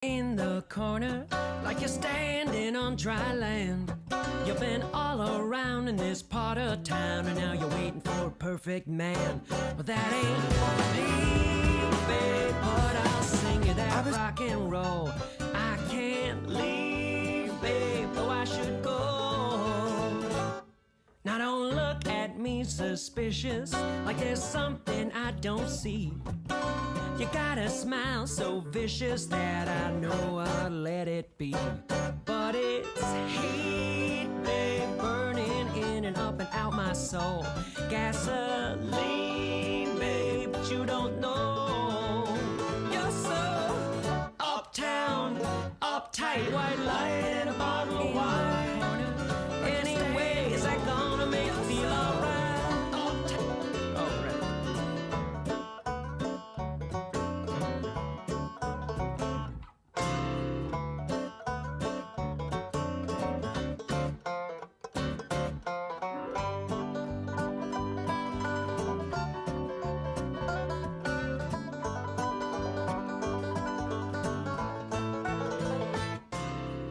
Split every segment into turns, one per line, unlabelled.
In the corner, like you're standing on dry land. You've been all around in this part of town, and now you're waiting for a perfect man. Well, that ain't me, babe, but I'll sing you that rock and roll. I can't leave, babe, though I should go. Now don't look at me suspicious, like there's something I don't see. You got a smile so vicious that I know I'll let it be. But it's heat, babe, burning in and up and out my soul. Gasoline, babe, but you don't know. You're so uptown, uptight, white light and a bottle of wine. Anyway, is that gonna make you feel alright?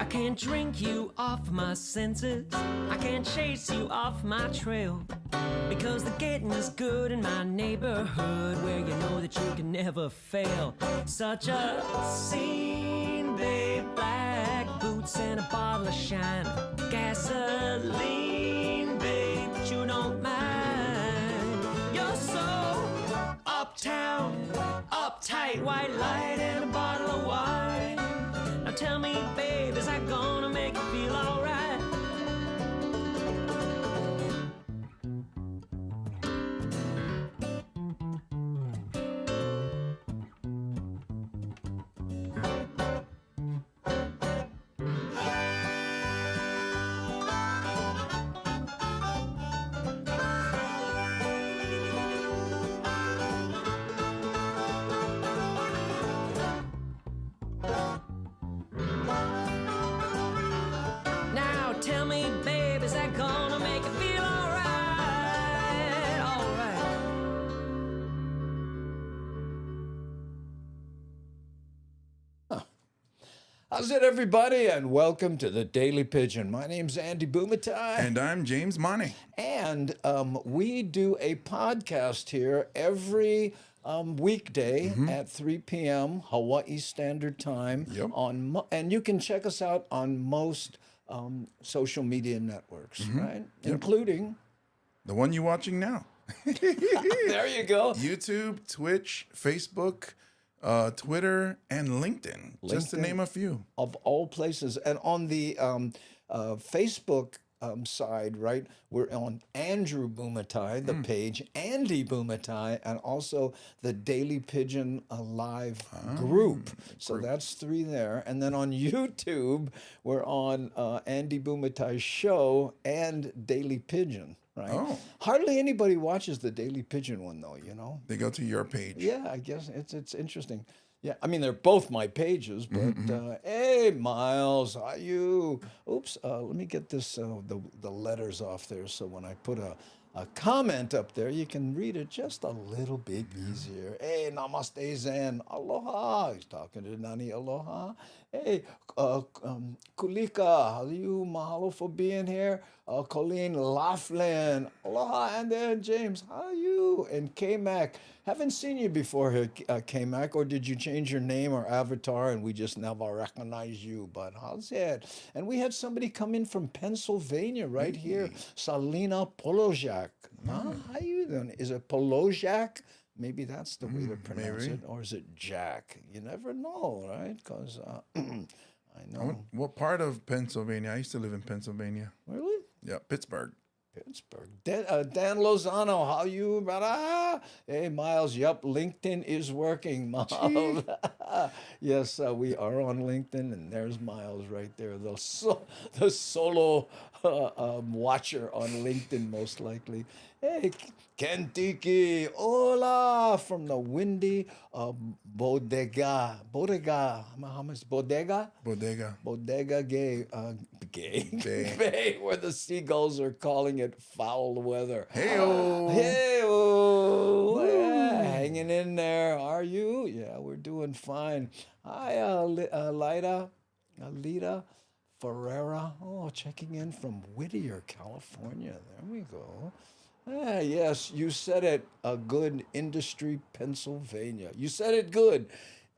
I can't drink you off my senses. I can't chase you off my trail. Because the getting is good in my neighborhood, where you know that you can never fail. Such a scene, babe. Black boots and a bottle of shine. Gasoline, babe, but you don't mind. You're so uptown, uptight, white light and a bottle of wine. Now tell me, babe, is that gonna make you feel alright? Now tell me, babe, is that gonna make you feel alright? Alright.
How's it, everybody? And welcome to the Daily Pidgin. My name's Andy Bumatai.
And I'm James Money.
And we do a podcast here every weekday at 3 p.m. Hawaii Standard Time.
Yep.
And you can check us out on most social media networks, right? Including...
The one you're watching now.
There you go.
YouTube, Twitch, Facebook, Twitter, and LinkedIn. Just to
LinkedIn.
name a few.
Of all places. And on the Facebook side, right, we're on Andrew Bumatai, the page, Andy Bumatai, and also the Daily Pidgin Live group. So that's 3 there. And then on YouTube, we're on Andy Bumatai's show and Daily Pidgin. Right?
Oh.
Hardly anybody watches the Daily Pidgin one, though, you know?
They go to your page.
Yeah, I guess it's interesting. Yeah, I mean, they're both my pages, but hey, Miles, how are you? Oops, let me get this the letters off there, so when I put a comment up there, you can read it just a little bit easier. Hey, namaste, Zen, aloha. He's talking to Nani, aloha. Hey, Kulika, how are you? Mahalo for being here. Colleen Laughlin, aloha. And then James, how are you? And K-Mac, haven't seen you before here, K-Mac, or did you change your name or avatar and we just never recognize you? But how's it? And we had somebody come in from Pennsylvania right here, Salina Polojak. Huh? How you doing? Is it Polojak? Maybe that's the way to pronounce
maybe.
it. Or is it Jack? You never know, right? Because I know.
What part of Pennsylvania? I used to live in Pennsylvania.
Really?
Yeah, Pittsburgh.
Pittsburgh. Dan Lozano, how you, brother? Hey, Miles, yep, LinkedIn is working, Miles. Yes, we are on LinkedIn, and there's Miles right there, the solo watcher on LinkedIn, most likely. Hey, Kentiki, hola, from the windy Bodega. How much? Bodega? Bodega Gay, Bay, where the seagulls are calling it foul weather.
Hey-o.
Hey-o. Yeah, Hanging in there, are you? Yeah, we're doing fine. Hi, Lita Ferreira. Oh, checking in from Whittier, California. There we go. Ah, yes, you said it. A good Industry, Pennsylvania. You said it good.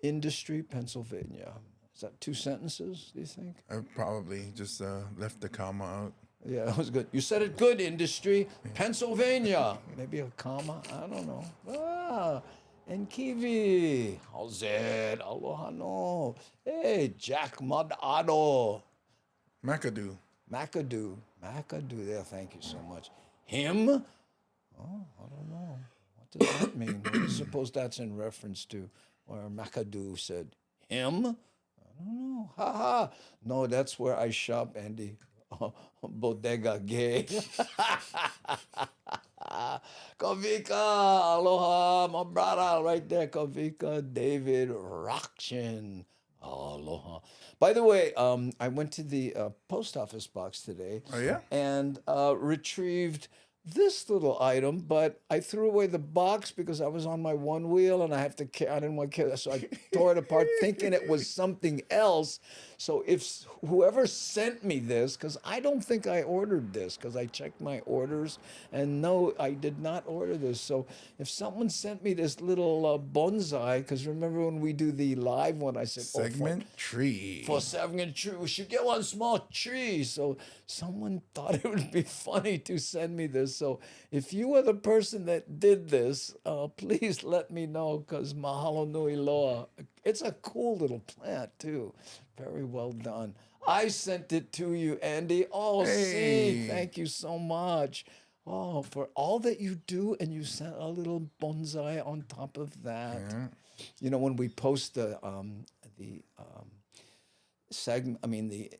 Industry, Pennsylvania. Is that 2 sentences, do you think?
I probably just left the comma out.
Yeah, that was good. You said it good, Industry, Pennsylvania. Maybe a comma. I don't know. Ah, and Kiwi. How's it? Aloha no. Hey, Jack Madado.
McAdoo.
McAdoo there. Thank you so much. Him? Oh, I don't know. What does that mean? I suppose that's in reference to where McAdoo said him? I don't know. Ha ha. No, that's where I shop, Andy. Bodega Gay. Kavika, aloha, my brother right there, Kavika, David Rockshin. Aloha. By the way, I went to the post office box today.
Oh, yeah?
And retrieved this little item, but I threw away the box because I was on my one wheel and I didn't want to carry that, so I tore it apart thinking it was something else. So if whoever sent me this, because I don't think I ordered this, because I checked my orders and no, I did not order this. So if someone sent me this little bonsai, because remember when we do the live one, I said,
Segment tree.
for segment tree, we should get one small tree. So someone thought it would be funny to send me this. So if you are the person that did this, please let me know, because mahalo nui loa. It's a cool little plant too. Very well done. I sent it to you, Andy. Oh, see,
Hey.
thank you so much. Oh, for all that you do, and you sent a little bonsai on top of that.
Yeah.
You know, when we post the segment, I mean the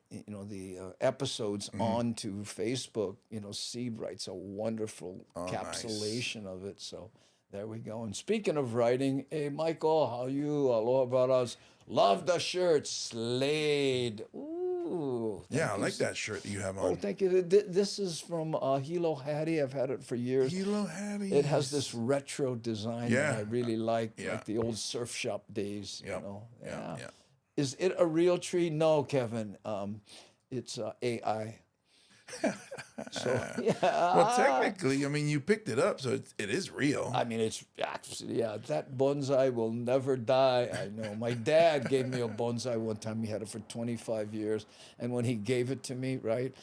episodes onto Facebook, Steve writes a wonderful encapsulation of it. So there we go. And speaking of writing, hey Michael, how you? Aloha brothers. Love the shirt, Slade. Ooh.
Yeah, I like that shirt that you have
Oh,
on.
thank you. This is from Hilo Hattie. I've had it for years.
Hilo Hattie.
It has this retro design that I
Yeah.
really like
Yeah.
the old surf shop days.
Yep.
Yeah.
Yeah.
Is it a real tree? No, Kevin. It's AI. So yeah.
Well, technically, I mean, you picked it up, so it is real.
I mean, it's actually, yeah, that bonsai will never die. I know. My dad gave me a bonsai one time. He had it for 25 years. And when he gave it to me, right,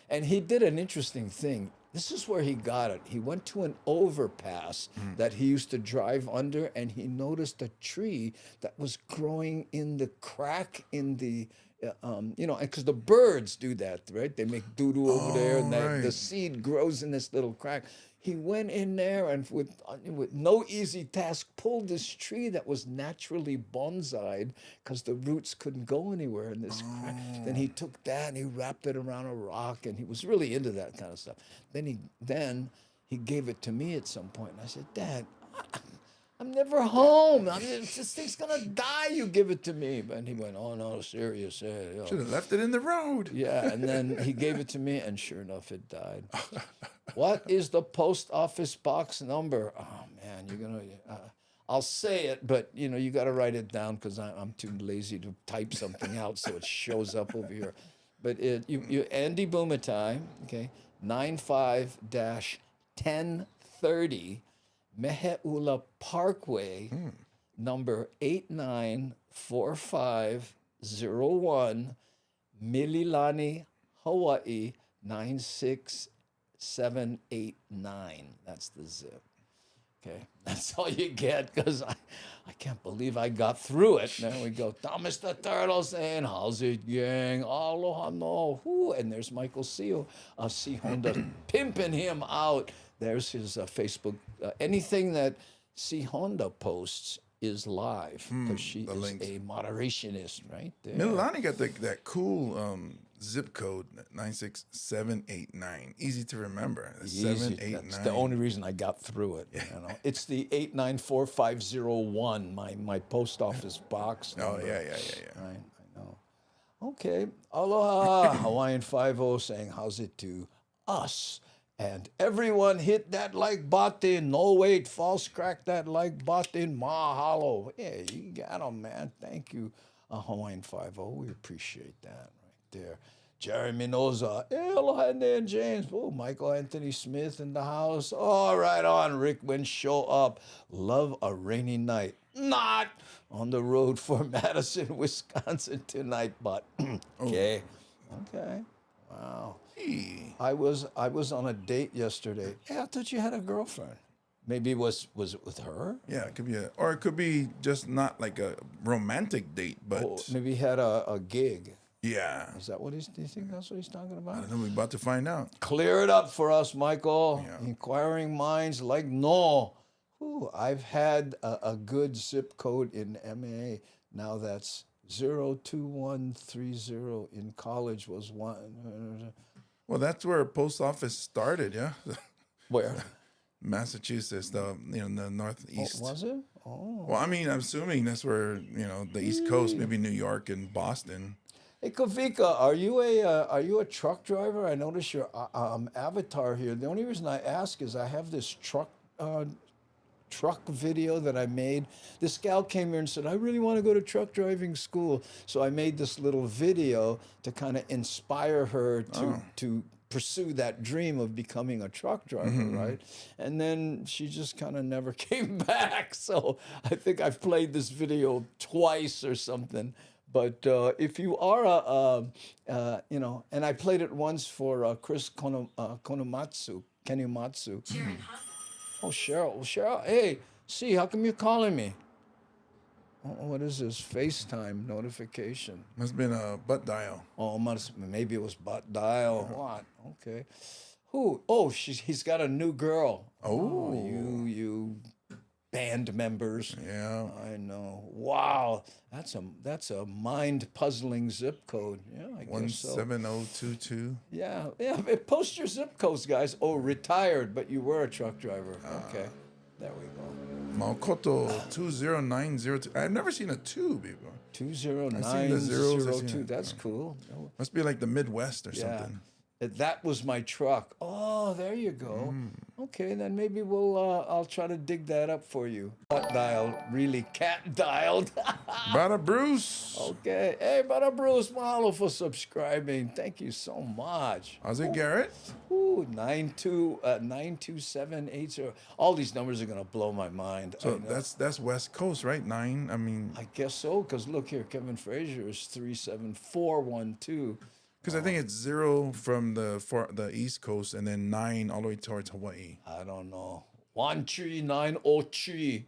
and he did an interesting thing. This is where he got it. He went to an overpass that he used to drive under, and he noticed a tree that was growing in the crack in the, because the birds do that, right? They make doo-doo over there, and the
right.
seed grows in this little crack. He went in there and with no easy task pulled this tree that was naturally bonsai'd because the roots couldn't go anywhere in this crack. Then he took that and he wrapped it around a rock, and he was really into that kind of stuff. Then he gave it to me at some point, and I said, Dad, I'm never home. This thing's gonna die. You give it to me. And he went, oh no, serious. Yeah.
Should have left it in the road.
Yeah, and then he gave it to me, and sure enough, it died. What is the post office box number? Oh man, you're gonna. I'll say it, but you got to write it down because I'm too lazy to type something out so it shows up over here. But you Andy Bumatai, okay, 95-1030. Mehe'ula Parkway, number 894501, Mililani, Hawaii, 96789. That's the zip. Okay, that's all you get, because I can't believe I got through it. There we go. Thomas the Turtle saying, how's it, gang? Aloha no. Whoo. And there's Michael Seal, C. Honda, pimping him out. There's his Facebook. Anything that C. Honda posts is live, because she is
links.
a moderationist, right there.
Mililani got that cool zip code 96789. Easy to remember.
Easy.
789.
That's the only reason I got through it. It's the 894501, my post office box.
Oh
number.
yeah.
I know. Okay. Aloha. Hawaiian 5-0 saying, how's it to us And everyone hit that like button. No, wait, false crack that like button. Mahalo. Yeah, you got 'em, man. Thank you, Hawaiian 5-0. We appreciate that right there. Jeremy Noza. Aloha and James. Oh, Michael Anthony Smith in the house. Oh, right on. Rick Wynn, show up. Love a rainy night. Not on the road for Madison, Wisconsin tonight, but okay. Okay. Wow.
Hey.
I was on a date yesterday. Yeah, I thought you had a girlfriend. Maybe it was it with her?
Yeah, it could be or it could be just not like a romantic date, but
Or maybe he had a gig.
yeah.
Is that what do you think that's what he's talking
I
about?
don't know. We're about to find out.
Clear it up for us, Michael.
Yeah.
Inquiring minds like no. Ooh, I've had a good zip code in MA. Now that's 02130 in college was one.
Well, that's where post office started, yeah.
Where?
Massachusetts, the the northeast.
Was it? Oh.
Well, I mean, I'm assuming that's where the East Coast, maybe New York and Boston.
Hey, Kavika, are you a truck driver? I notice your avatar here. The only reason I ask is I have this truck video that I made. This gal came here and said, I really want to go to truck driving school. So I made this little video to kind of inspire her to pursue that dream of becoming a truck driver, right? And then she just kind of never came back. So I think I've played this video twice or something. But if you are and I played it once for Chris Kenimatsu. Oh, Cheryl. Hey, see, how come you're calling me? Oh, what is this? FaceTime notification.
Must have been a butt dial.
Oh, maybe it was butt dial. What? Okay. Who? Oh, he's got a new girl.
Oh.
You band members.
Yeah.
I know. Wow. That's a mind-puzzling zip code. Yeah, I guess so.
17022.
Yeah. Post your zip codes, guys. Oh, retired, but you were a truck driver. Okay. There we go.
Maokoto 20902. I've never seen a 2 before.
20902. That's cool.
Must be like the Midwest or something.
That was my truck. Oh, there you go. Okay, then maybe I'll try to dig that up for you. Butt dialed, really cat dialed.
Brother Bruce.
Okay. Hey, Brother Bruce, mahalo for subscribing. Thank you so much.
How's it, Garrett?
Ooh, 92780. All these numbers are gonna blow my mind.
So that's West Coast, right? 9. I mean,
I guess so, because look here, Kevin Frazier is 37412.
because I think it's 0 from the East Coast and then 9 all the way towards Hawaii.
I don't know. 13903.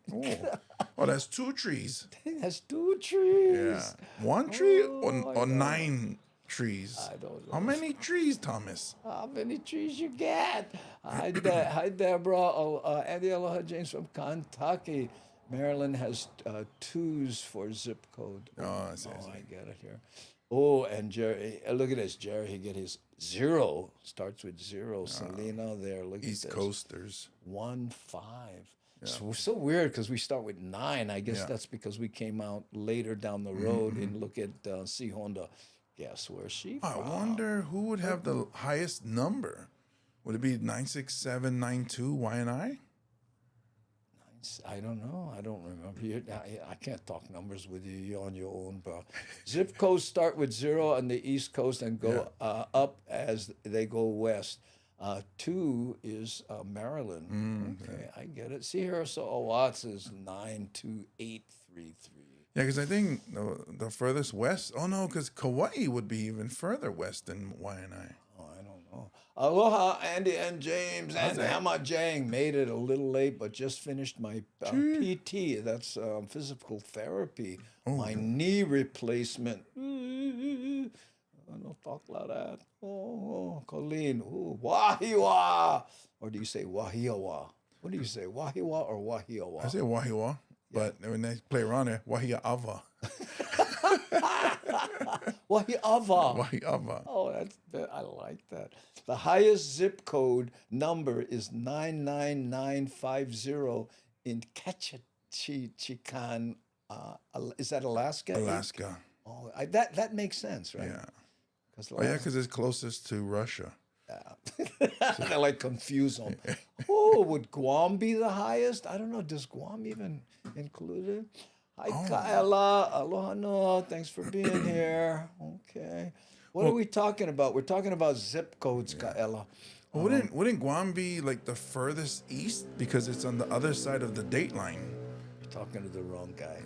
Oh, that's 2 trees.
That's 2 trees.
Yeah. 1 tree
Oh,
or 9 trees?
I don't know.
How many trees, Thomas?
How many trees you get? Hi, Deborah. Andy Aloha James from Kentucky. Maryland has 2s for zip code.
Oh, I see.
I get it here. Oh, and Jerry, look at this. Jerry, he get his 0. Starts with 0. Selena there. Look
East
at this.
Coasters.
1-5. So we're so weird because we start with 9. I guess that's because we came out later down the road and look at C Honda. Guess where she
I
from?
wonder who would have the highest number. Would it be 96792 YNI?
I don't know. I don't remember. I can't talk numbers with you. You're on your own, bro. Zip codes start with 0 on the East Coast and go up as they go west. 2 is Maryland. Okay, I get it. See here, so Watts is 92833.
Yeah, because I think the furthest west. Oh no, because Kauai would be even further west than YNI.
Oh, I don't know. Aloha, Andy and James and Hama Jang. Made it a little late, but just finished my PT. That's physical therapy. My knee replacement. I don't talk like that. Oh, Colleen. Ooh, wahiwa. Or do you say wahiawa? What do you say, wahiwa or wahiawa?
I say wahiwa, but when they play around there, wahiava.
Wahiava.
Wahiava.
Oh, I like that. The highest zip code number is 99950 in Ketchikan. Is that Alaska?
Alaska.
Oh, that makes sense, right?
Yeah.
Because
Because it's closest to Russia.
yeah. They like confuse them. Oh, would Guam be the highest? I don't know. Does Guam even include it? Hi, Kaela. Aloha no. Thanks for being here. Okay. What are we talking about? We're talking about zip codes, Kaela.
Wouldn't Guam be like the furthest east because it's on the other side of the date line?
You're talking to the wrong guy.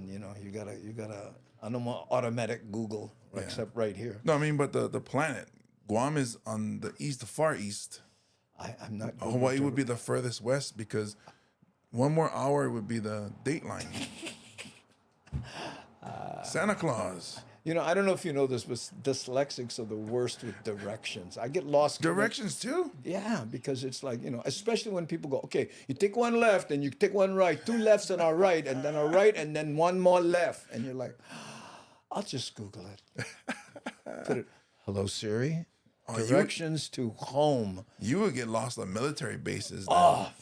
You know, you gotta. I don't want automatic Google, except right here.
No, I mean, but the planet. Guam is on the east, the far east.
I'm not.
Hawaii would be the furthest west because 1 more hour would be the date line. Santa Claus.
You know, I don't know if you know this, but dyslexics are the worst with directions. I get lost.
Directions too?
Yeah, because it's like, you know, especially when people go, okay, you take one left and you take one right, 2 lefts and a right, and then a right, and then 1 more left. And you're like, I'll just Google it. Put it, hello, Siri. Directions to home.
You would get lost on military bases. Then.
Oh,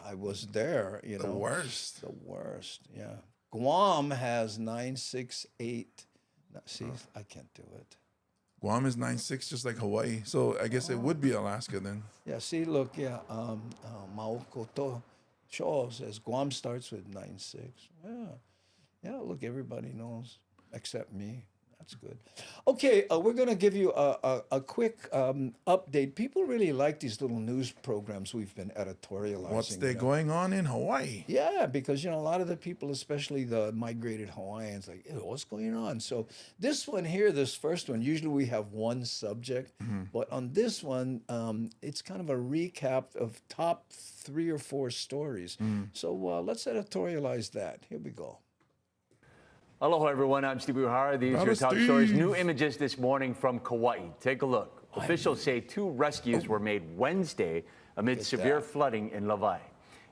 I was there, you know.
The worst.
The worst, yeah. Guam has 968. See, I can't do it.
Guam is 9.6, just like Hawaii. So I guess it would be Alaska then.
Yeah, see, look, yeah. Maokoto Cho says Guam starts with 9.6. Yeah. Yeah, look, everybody knows except me. That's good. Okay, we're going to give you a quick update. People really like these little news programs we've been editorializing.
What's there going on in Hawaii?
Yeah, because, you know, a lot of the people, especially the migrated Hawaiians, like, ew, what's going on? So this one here, this first one, usually we have one subject. But on this one, it's kind of a recap of top 3 or 4 stories. So let's editorialize that. Here we go.
Aloha, everyone. I'm Steve Uhara. These are your top stories. New images this morning from Kauai. Take a look. Officials say 2 rescues were made Wednesday amid severe flooding in Lavai.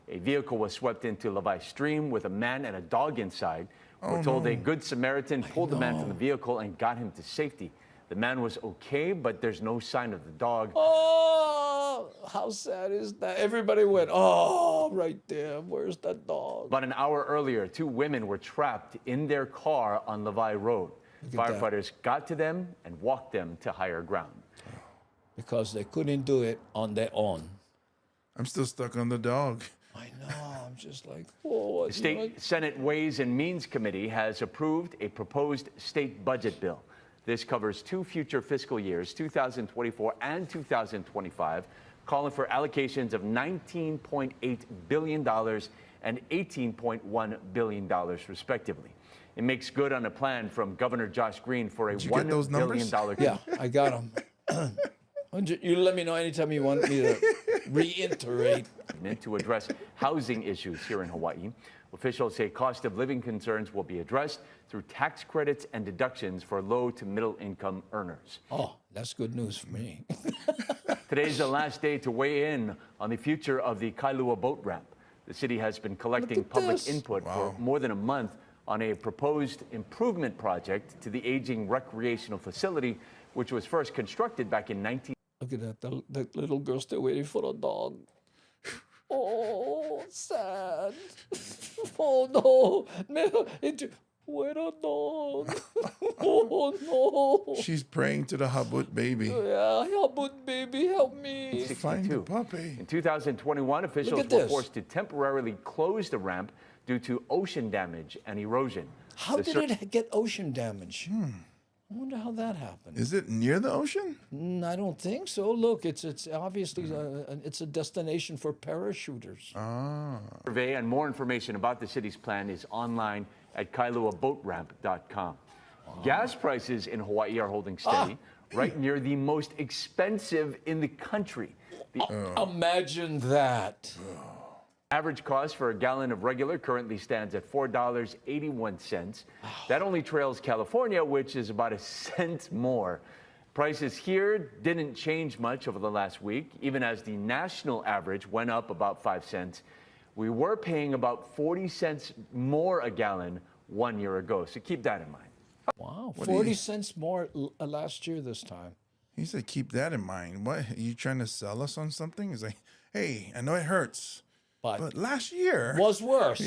A vehicle was swept into Lavai Stream with a man and a dog inside. We're told a Good Samaritan pulled the man from the vehicle and got him to safety. The man was okay, but there's no sign of the dog.
Oh, how sad is that? Everybody went, oh, right there. Where's that dog?
About an hour earlier, 2 women were trapped in their car on Lavai Road. Firefighters got to them and walked them to higher ground.
Because they couldn't do it on their own.
I'm still stuck on the dog.
I know. I'm just like, whoa.
The State Senate Ways and Means Committee has approved a proposed state budget bill. This covers 2 future fiscal years, 2024 and 2025, calling for allocations of $19.8 billion and $18.1 billion, respectively. It makes good on a plan from Governor Josh Green for a $1 billion.
Yeah, I got them. You let me know anytime you want me to reiterate.
To address housing issues here in Hawaii. Officials say cost of living concerns will be addressed through tax credits and deductions for low to middle income earners.
Oh, that's good news for me.
Today's the last day to weigh in on the future of the Kailua boat ramp. The city has been collecting public input for more than a month on a proposed improvement project to the aging recreational facility, which was first constructed back in 19...
Look at that. The little girl still waiting for a dog. Oh, sad. Oh, no. Where a dog? Oh, no.
She's praying to the Habut baby.
Yeah, Habut baby, help me.
Find the puppy.
In 2021, officials were forced to temporarily close the ramp due to ocean damage and erosion.
How did it get ocean damage? I wonder how that happened.
Is it near the ocean?
I don't think so. Look, it's obviously it's a destination for parachuters.
Survey and more information about the city's plan is online at kailuaboatramp.com. Gas prices in Hawaii are holding steady, right near the most expensive in the country.
Imagine that.
Average cost for a gallon of regular currently stands at $4.81. That only trails California, which is about a cent more. Prices here didn't change much over the last week, even as the national average went up about 5 cents. We were paying about 40 cents more a gallon 1 year ago, so keep that in mind.
Wow, 40 cents more last year this time.
He said, keep that in mind. What, are you trying to sell us on something? He's like, hey, I know it hurts. But last year
was worse.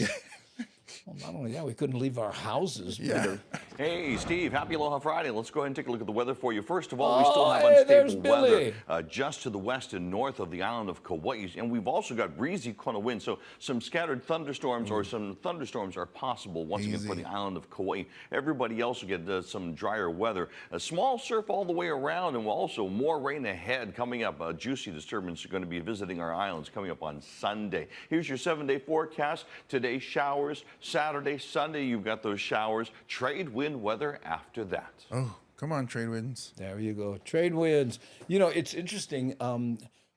Well, not only that, we couldn't leave our houses.
Yeah.
Hey, Steve, happy Aloha Friday. Let's go ahead and take a look at the weather for you. First of all, we still have unstable weather just to the west and north of the island of Kauai. And we've also got breezy Kona winds, so some scattered thunderstorms or some thunderstorms are possible once again for the island of Kauai. Everybody else will get some drier weather. A small surf all the way around, and also more rain ahead coming up. A juicy disturbance are going to be visiting our islands coming up on Sunday. Here's your 7-day forecast. Today, showers. Saturday, Sunday, you've got those showers. Trade wind weather after that.
Oh, come on, trade winds.
There you go. Trade winds. You know, it's interesting.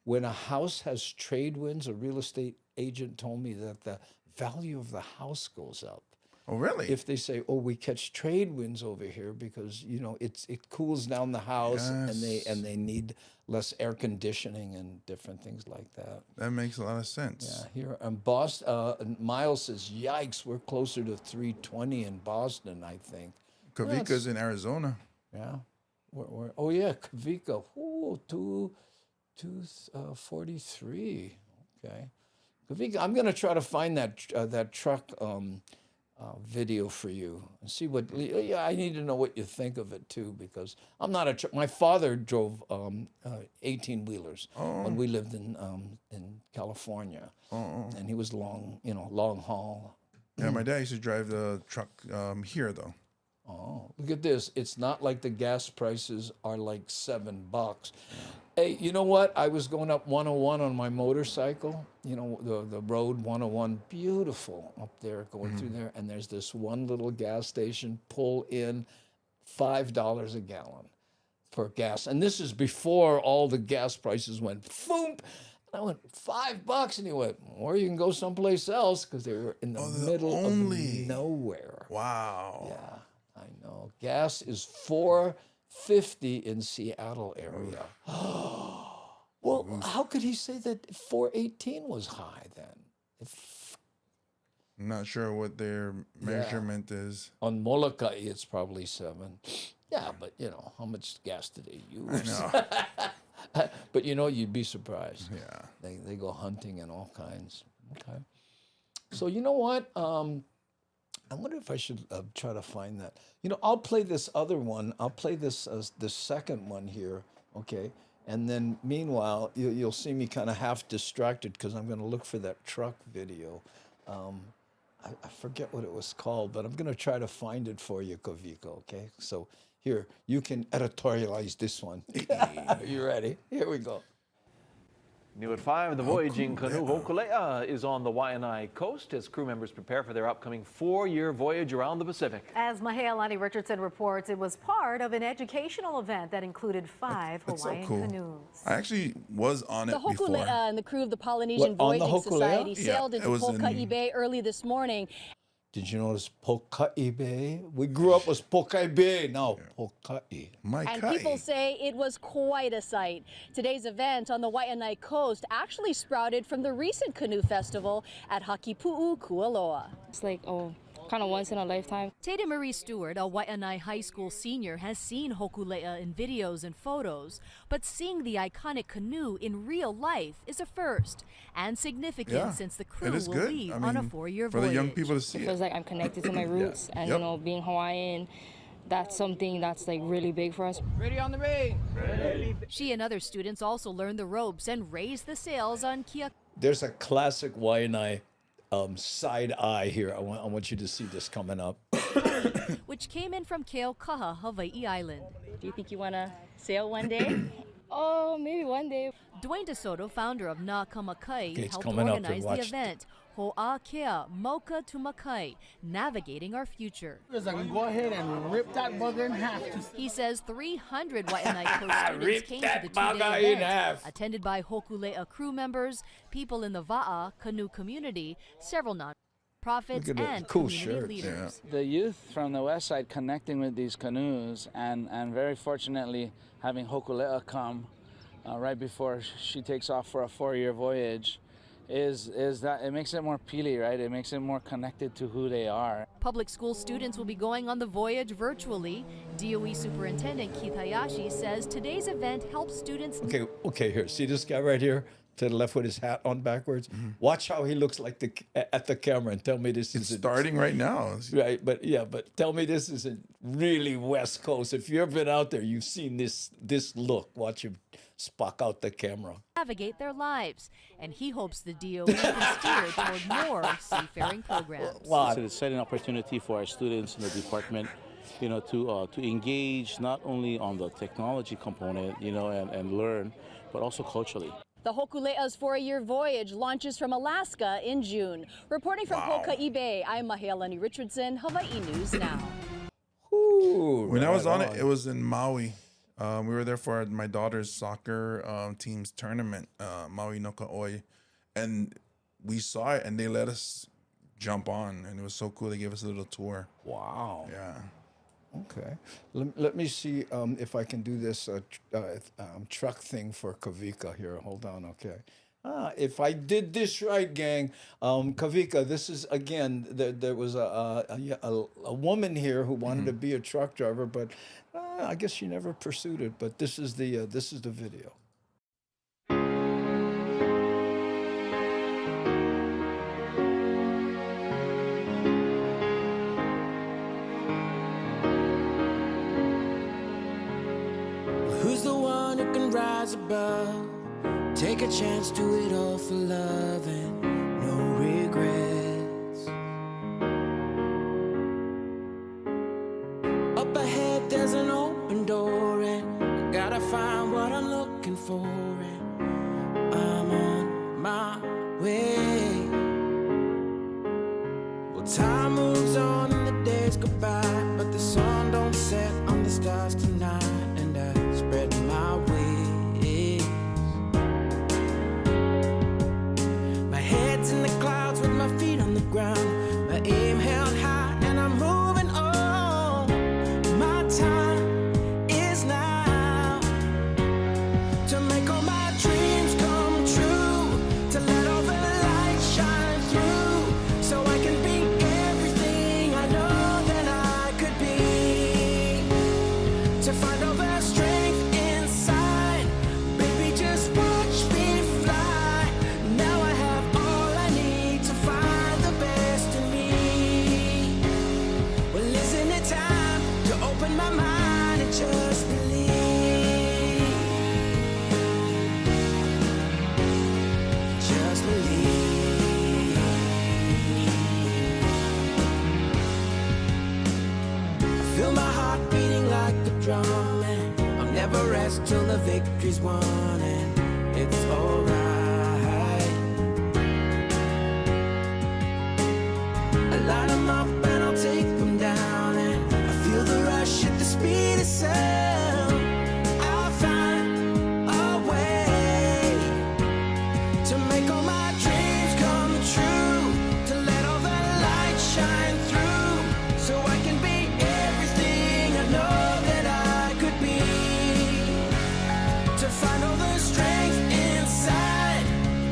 When a house has trade winds, a real estate agent told me that the value of the house goes up.
Oh, really?
If they say, "Oh, we catch trade winds over here because it cools down the house and they need less air conditioning and different things like that."
That makes a lot of sense.
Yeah, here in Boston, Miles says, "Yikes, we're closer to 320 in Boston, I think."
Kavika's in Arizona.
Yeah. Oh yeah, Kavika. Ooh, 243. Okay. Kavika, I'm gonna try to find that truck video for you and see what. Yeah, I need to know what you think of it too, because I'm not my father drove 18-wheelers when we lived in California, and he was long haul.
Yeah, my dad used to drive the truck here though.
Oh, look at this. It's not like the gas prices are like $7. Hey, you know what? I was going up 101 on my motorcycle, the road 101, beautiful up there, going through there. And there's this one little gas station, pull in $5 a gallon for gas. And this is before all the gas prices went boom. I went, $5. And he went, or you can go someplace else, because they were in the middle of nowhere.
Wow.
Yeah. I know. Gas is $4.50 in Seattle area. Well, how could he say that $4.18 was high then?
I'm not sure what their measurement is.
On Molokai, it's probably 7. Yeah, but how much gas do they use?
I know.
But you'd be surprised.
Yeah.
They go hunting and all kinds. Okay. So you know what? I wonder if I should try to find that. I'll play this other one. I'll play this the second one here, okay? And then meanwhile, you'll see me kind of half distracted because I'm going to look for that truck video. I forget what it was called, but I'm going to try to find it for you, Koviko, okay? So here, you can editorialize this one. Are you ready? Here we go.
New at 5, the voyaging canoe Hokulea is on the Waianae coast as crew members prepare for their upcoming 4-year voyage around the Pacific.
As Mahealani Richardson reports, it was part of an educational event that included 5 Hawaiian canoes.
I actually was on it
before. The Hokulea and the crew of the Polynesian
Voyaging
Society sailed into Pokai Bay early this morning.
Did you notice Pokai Bay? We grew up with Pokai Bay. Now, Pokai.
And people say it was quite a sight. Today's event on the Waianae coast actually sprouted from the recent canoe festival at Hakipu'u, Kualoa.
It's like, kind of once in a lifetime.
Tatum Marie Stewart, a Waianae High School senior, has seen Hokulea in videos and photos, but seeing the iconic canoe in real life is a first and significant since the crew will leave on a 4-year voyage.
For the young people to see
it feels like I'm connected to my roots, and being Hawaiian, that's something that's like really big for us.
Ready on the main.
She and other students also learned the ropes and raised the sails on Kia.
There's a classic Waianae side eye here. I want you to see this coming up.
Which came in from Keaukaha, Hawaii Island.
Do you think you want to sail one day? Oh, maybe one day.
Dwayne DeSoto, founder of Nā Kamakai, helped
organize
the event. Ho'a Kea, Moka to Makai, navigating our future.
I can go ahead and rip that bugger in half.
He says 300 Waianae Coast students came to the 2-day event, attended by Hokulea crew members, people in the Va'a canoe community, several non-profits, and community leaders.
The youth from the west side connecting with these canoes, and very fortunately having Hokulea come right before she takes off for a 4-year voyage. Is that it makes it more pili, right? It makes it more connected to who they are.
Public school students will be going on the voyage virtually. DOE Superintendent Keith Hayashi says today's event helps students.
Okay, here. See this guy right here? to the left with his hat on backwards. Watch how he looks like at the camera and tell me this isn't
starting right now.
Right, but tell me this isn't really West Coast. If you've ever been out there, you've seen this look. Watch him spock out the camera.
Navigate their lives, and he hopes the DOE can steer toward more seafaring programs.
It's an exciting opportunity for our students in the department, to engage not only on the technology component, and learn, but also culturally.
The Hokule'a's 4-year voyage launches from Alaska in June. Reporting from Ho'oka'i Bay, I'm Mahealani Richardson, Hawaii News Now.
When I was on it, it was in Maui. We were there for my daughter's soccer team's tournament, Maui no Ka'oi, and we saw it, and they let us jump on, and it was so cool. They gave us a little tour.
Wow.
Yeah.
Okay. Let me see if I can do this truck thing for Kavika here. Hold on. Okay. If I did this right, gang, Kavika, this is, again, there was a woman here who wanted to be a truck driver, but I guess she never pursued it. But this is the video.
Who's the one who can rise above? Take a chance, do it all for love and no regrets. Up ahead there's an open door and I gotta find what I'm looking for, and I'm on my way. Well, time moves on and the days go by, but the sun don't set on the stars tonight, and I spread my wings. My head's in the clouds with my feet on the ground, my aim held high and I'm moving on. My time is now to make all my dreams come true, to let all the light shine through, so I can be everything I know that I could be, to find all the strength inside. Baby, just watch me fly. Now I have all I need to find the best in me. Well, isn't it time to open my mind and just believe? Just believe. I feel my heart beating like a drum, and I'll never rest till the victory's won, and it's alright. I light 'em up and I'll take 'em down, and I feel the rush at the speed of sound. I'll find a way to make all my dreams come true, to let all the light shine through, so I can be everything I know that I could be, to find all the strength inside.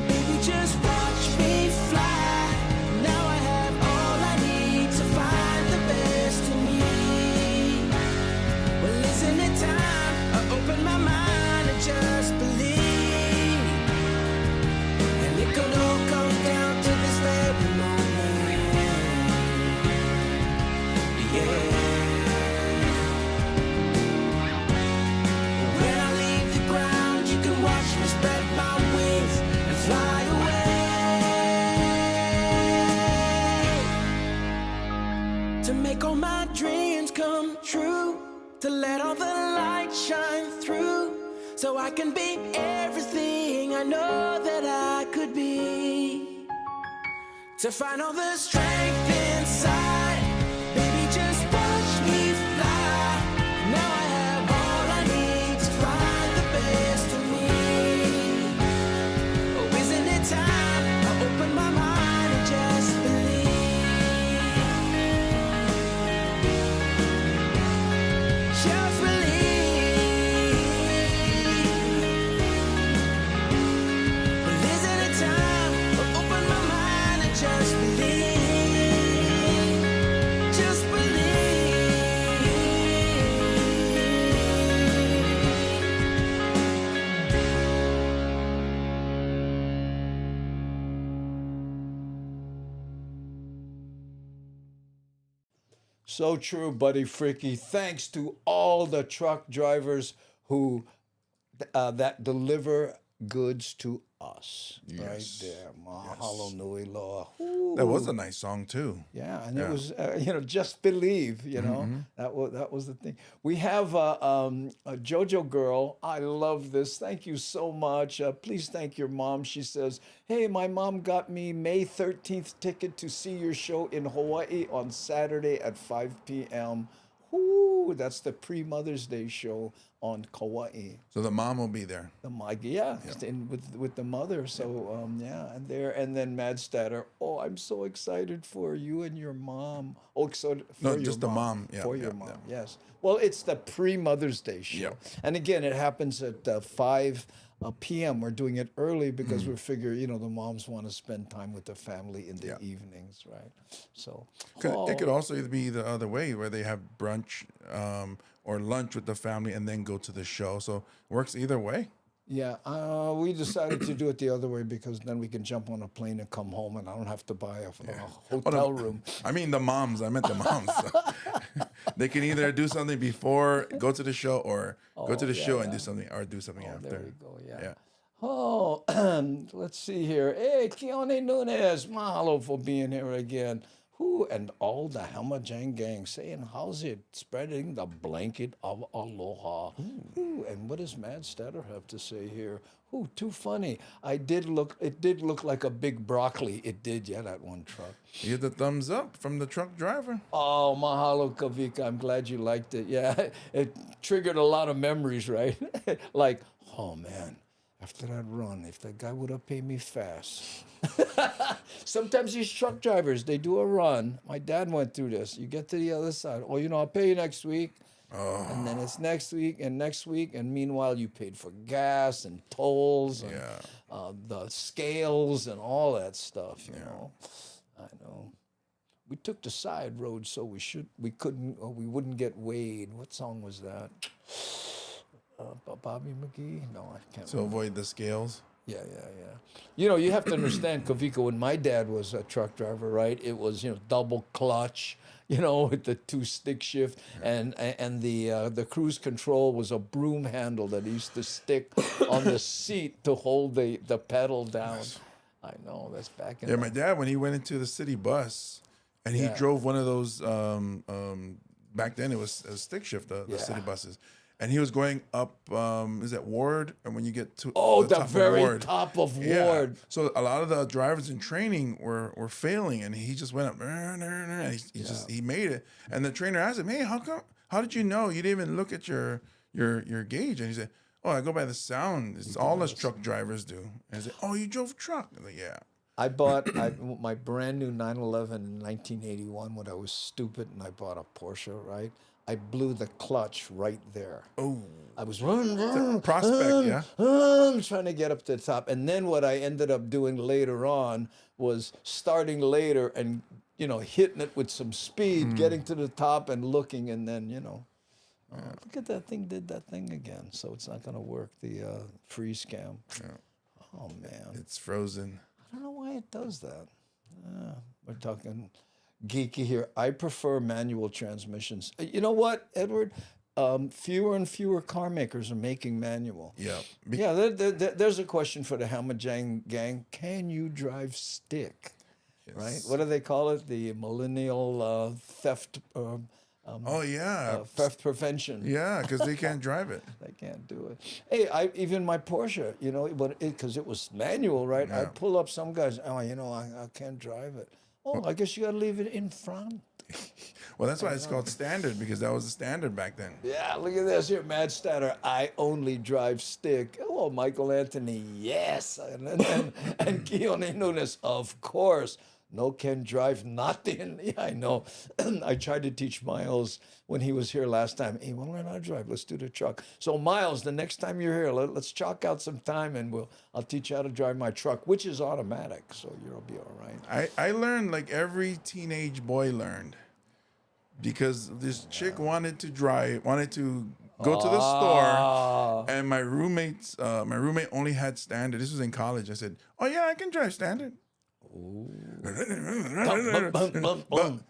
Baby, just watch me fly. Now I have all I need to find the best in me. Well, isn't it time I open my mind and just believe? And it could all come down to this very moment. Yeah. When I leave the ground, you can watch me spread my wings and fly away, to make all my dreams come true, to let all the light shine through, so I can be everything I know that I could be, to find all the strength inside. Baby, just watch me fly. Now I have all I need to find the best in me. Oh, isn't it time I open my mind and just believe? Just believe. Well, isn't it time I open my mind and just believe?
So true, buddy Fricky. Thanks to all the truck drivers who that deliver goods to us. Right there. Mahalo nui loa.
That was a nice song too.
Yeah, and it was, just believe, that was the thing. We have a JoJo girl. I love this. Thank you so much. Please thank your mom. She says, hey, my mom got me May 13th ticket to see your show in Hawaii on Saturday at 5 p.m. Ooh, that's the pre-Mother's Day show on Kauai.
So the mom will be there.
With the mother. So and then Mad Statter. Oh, I'm so excited for you and your mom. Oh, so for
just the mom. Yeah,
for your mom. Yes. Well, it's the pre-Mother's Day show, and again, it happens at 5 p.m. We're doing it early because we figure, the moms want to spend time with the family in the evenings, right? So
it could also either be the other way, where they have brunch or lunch with the family and then go to the show. So it works either way.
Yeah, we decided to do it the other way because then we can jump on a plane and come home, and I don't have to buy a hotel room.
I mean the moms. I meant the moms. They can either do something before, go to the show, or go to the show and do something, or do something after.
There we go. Yeah. Oh, let's see here. Hey, Keone Nunez, mahalo for being here again. Who and all the Hamajang gang saying, how's it spreading the blanket of aloha? Ooh, and what does Mad Statter have to say here? Ooh, too funny. It did look like a big broccoli. It did, that one truck.
You get the thumbs up from the truck driver.
Oh, mahalo, Kavika. I'm glad you liked it. Yeah, it triggered a lot of memories, right? Like, oh man, after that run, if that guy would have paid me fast. Sometimes these truck drivers, they do a run. My dad went through this. You get to the other side. Oh, I'll pay you next week. Oh. And then it's next week. And meanwhile, you paid for gas and tolls and the scales and all that stuff, you know. I know. We took the side road so we wouldn't get weighed. What song was that? Bobby McGee? No, I can't remember.
Avoid the scales?
Yeah. You have to understand, Kavika, when my dad was a truck driver, right, it was, double clutch, with the 2-stick shift, and the cruise control was a broom handle that used to stick on the seat to hold the pedal down. I know, that's back in
my dad, when he went into the city bus, and he drove one of those, back then it was a stick shift, the city buses. And he was going up, is that Ward? And when you get to
the very top of Ward.
So a lot of the drivers in training were failing, and he just went up. He made it. And the trainer asked him, "Hey, how did you know? You didn't even look at your gauge?" And he said, "Oh, I go by the sound. It's all us truck drivers do." And he said, "Oh, you drove truck?" I'm like, "Yeah."
I bought my brand new 911 in 1981 when I was stupid, and I bought a Porsche, right? I blew the clutch right there.
Oh.
I was
prospect,
trying to get up to the top. And then what I ended up doing later on was starting later and, hitting it with some speed, getting to the top and looking, and then, look at that thing, did that thing again. So it's not going to work, the freeze cam.
Yeah.
Oh, man.
It's frozen.
I don't know why it does that. We're talking geeky here. I prefer manual transmissions. You know what, Edward? Fewer and fewer car makers are making manual.
Yeah.
There's a question for the Hamajang gang. Can you drive stick? Yes. Right? What do they call it? The millennial theft. Theft prevention.
Yeah, because they can't drive it.
They can't do it. Hey, even my Porsche, because it was manual, right?
Yeah.
I pull up some guys. Oh, I can't drive it. Oh, I guess you got to leave it in front.
Well, that's why it's called standard, because that was the standard back then.
Yeah, look at this here, Mad Statter. I only drive stick. Hello, Michael Anthony. Yes. And Keone Nunes, of course. No can drive nothing. Yeah, I know. I tried to teach Miles when he was here last time. Hey, why don't I drive? Let's do the truck. So Miles, the next time you're here, let's chalk out some time and I'll teach you how to drive my truck, which is automatic. So you'll be all right.
I learned like every teenage boy learned, because this chick wanted to go to the store, and my roommate only had standard. This was in college. I said, "Oh yeah, I can drive standard."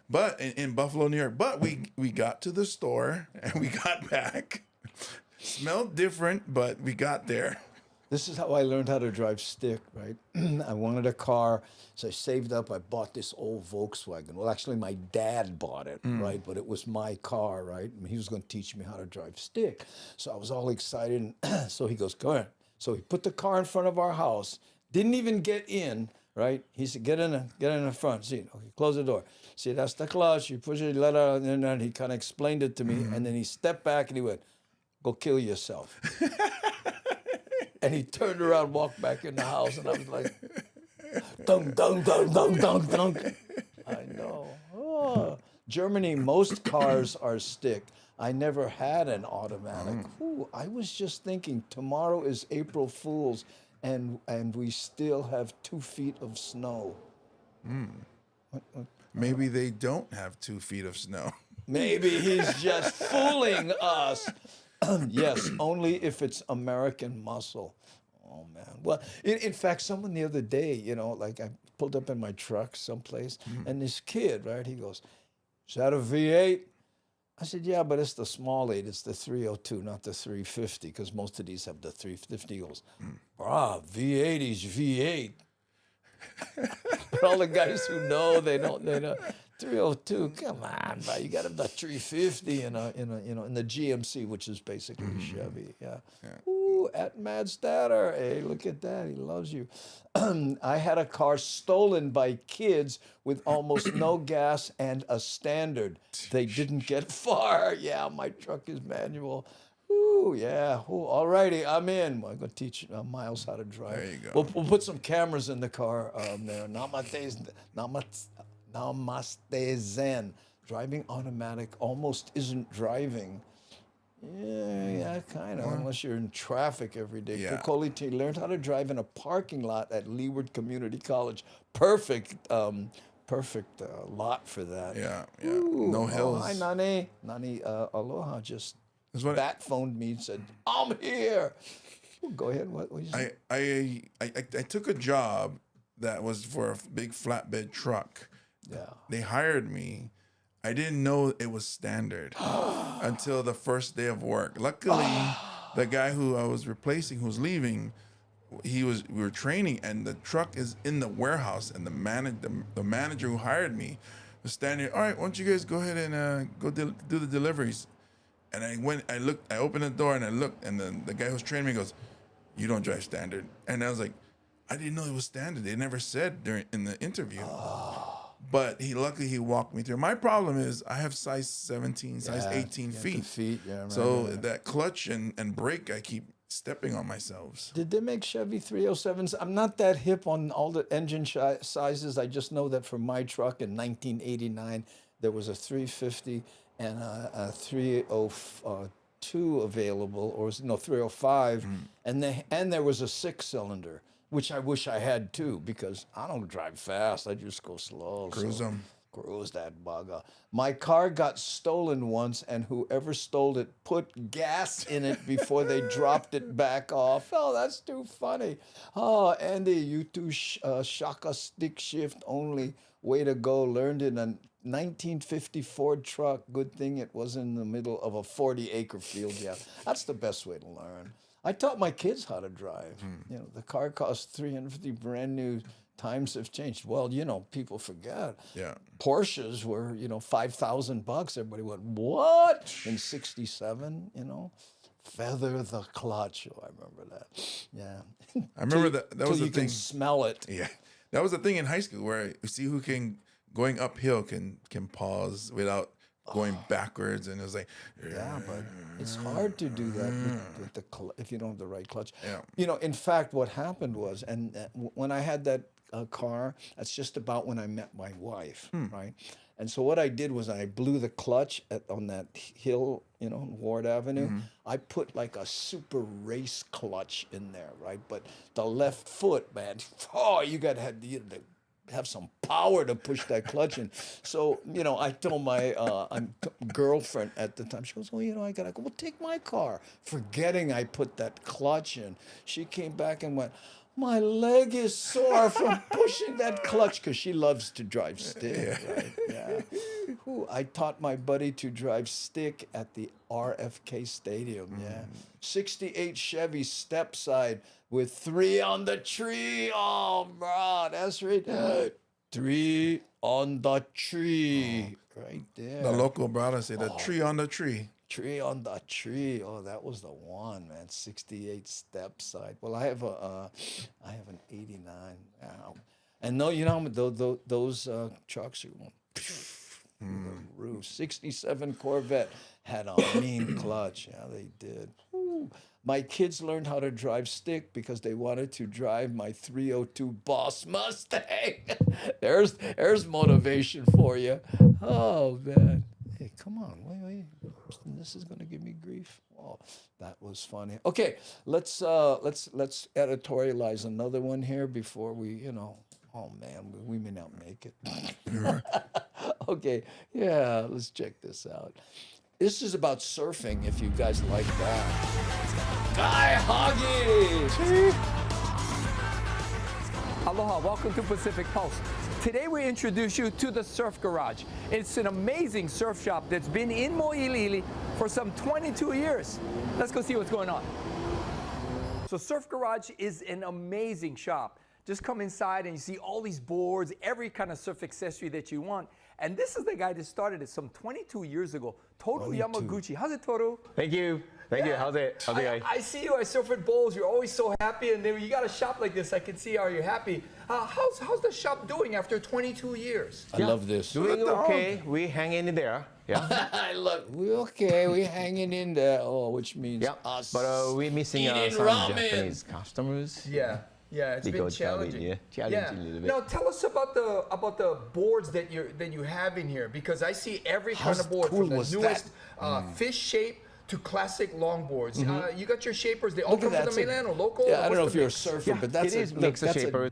But in Buffalo, New York, but we got to the store and we got back. Smelled different, but we got there.
This is how I learned how to drive stick, right? I wanted a car, so I saved up. I bought this old Volkswagen. Well, actually, my dad bought it, right? But it was my car, right? And he was going to teach me how to drive stick. So I was all excited. And so he goes, "Go ahead." So he put the car in front of our house. Didn't even get in, right? He said, "Get in the front seat." Okay, close the door. See, that's the clutch. You push it, let out, and then he kind of explained it to me. And then he stepped back and he went, "Go kill yourself." And he turned around, walked back in the house, and I was like, dunk, dunk, dunk, dunk, dunk, dunk. I know. Oh. Germany, most cars are stick. I never had an automatic. Ooh, I was just thinking, tomorrow is April Fool's, and we still have 2 feet of snow.
Maybe they don't have 2 feet of snow.
Maybe he's just fooling us. Yes, only if it's American muscle. Oh, man. Well, in fact, someone the other day, like I pulled up in my truck someplace, and this kid, right, he goes, "Is that a V8? I said, "Yeah, but it's the small 8. It's the 302, not the 350, because most of these have the 350." He goes, V8 is V8. But all the guys who know, they don't. 302, come on, bro. You got the 350 in the GMC, which is basically a Chevy. Yeah. Ooh, at Mad Statter. Hey, look at that. He loves you. I had a car stolen by kids with almost no gas and a standard. They didn't get far. Yeah, my truck is manual. Ooh, yeah. Ooh, all righty, I'm in. I'm going to teach Miles how to drive.
There you go.
We'll put some cameras in the car there. Namaste Zen. Driving automatic almost isn't driving. Yeah, kind of, unless you're in traffic every day.
Yeah.
Kokoliti learned how to drive in a parking lot at Leeward Community College. Perfect lot for that.
Yeah.
Ooh,
No hills.
Hi, Nani. Nani, aloha, just bat phoned me and said, "I'm here." Well, go ahead. What you say?
I took a job that was for a big flatbed truck.
Yeah.
They hired me. I didn't know it was standard until the first day of work. Luckily, the guy who I was replacing, who's leaving, we were training, and the truck is in the warehouse, and the manager who hired me was standing. "All right, why don't you guys go ahead and go do the deliveries?" And I opened the door and I looked, and the guy who's training me goes, "You don't drive standard." And I was like, I didn't know it was standard. They never said in the interview. But luckily he walked me through. My problem is I have size 17, size 18 feet. So that clutch and brake, I keep stepping on myself.
Did they make Chevy 307s? I'm not that hip on all the engine sizes. I just know that for my truck in 1989, there was a 350 and a 302 available, or 305, and there was a 6-cylinder. Which I wish I had too, because I don't drive fast. I just go slow.
Cruise them.
Cruise that bugger. My car got stolen once, and whoever stole it put gas in it before they dropped it back off. Oh, that's too funny. Oh, Andy, you two shaka stick shift only. Way to go. Learned in a 1950 Ford truck. Good thing it was in the middle of a 40-acre field. Yeah, that's the best way to learn. I taught my kids how to drive. The car cost $350, brand new. Times have changed. Well, people forget.
Yeah.
Porsches were, $5,000. Everybody went, what? In '67, feather the clutch. Oh, I remember that. Yeah.
I remember that was the
you
thing.
Can smell it.
Yeah. That was the thing in high school where you see who going uphill can pause without going backwards, and it was like,
yeah, but it's hard to do that with the if you don't have the right clutch.
Yeah.
In fact, what happened was, and when I had that car, that's just about when I met my wife, right? And so what I did was I blew the clutch on that hill, Ward Avenue. I put like a super race clutch in there, right? But the left foot, man, you got to have some power to push that clutch in. So, I told my girlfriend at the time, she goes, I got to go, well, take my car. Forgetting I put that clutch in. She came back and went, My leg is sore from pushing that clutch because she loves to drive stick, right? Yeah. Ooh, I taught my buddy to drive stick at the RFK Stadium, yeah. 68 Chevy step side with 3 on the tree. Oh, bro, that's right. 3 on the tree, right there.
The local brother said, the tree on the tree.
Tree on the tree. Oh, that was the one, man. 68 step side. Well, I have an 89 now, and no, you know those trucks are going through the roof. 67 Corvette had a mean clutch. Yeah, they did. Ooh. My kids learned how to drive stick because they wanted to drive my 302 Boss Mustang. there's motivation for you. Oh man. Hey, come on, wait. This is gonna give me grief. Oh, that was funny. Okay, let's editorialize another one here before we, oh man, we may not make it. Okay, yeah, let's check this out. This is about surfing, if you guys like that. Guy Hoggies!
Aloha, welcome to Pacific Pulse. Today we introduce you to the Surf Garage. It's an amazing surf shop that's been in Mo'iliili for some 22 years. Let's go see what's going on. So Surf Garage is an amazing shop. Just come inside and you see all these boards, every kind of surf accessory that you want. And this is the guy that started it some 22 years ago, Toru Yamaguchi. How's it, Toru?
Thank you. Thank you. How's it?
I see you at Surf and Bowls. You're always so happy, and then you got a shop like this. I can see how you're happy. How's the shop doing after 22 years?
I love this.
Doing okay. We hang in there. Yeah.
I love. We hanging in there. Oh, which means us.
But we're missing some
ramen.
Japanese customers.
Yeah, it's been challenging.
Challenging a little bit.
Now tell us about the boards that you have in here, because I see every kind of board from the newest fish shape to classic longboards. You got your shapers. They all come from the mainland or local.
Yeah, I don't know if you're a surfer, but that's
a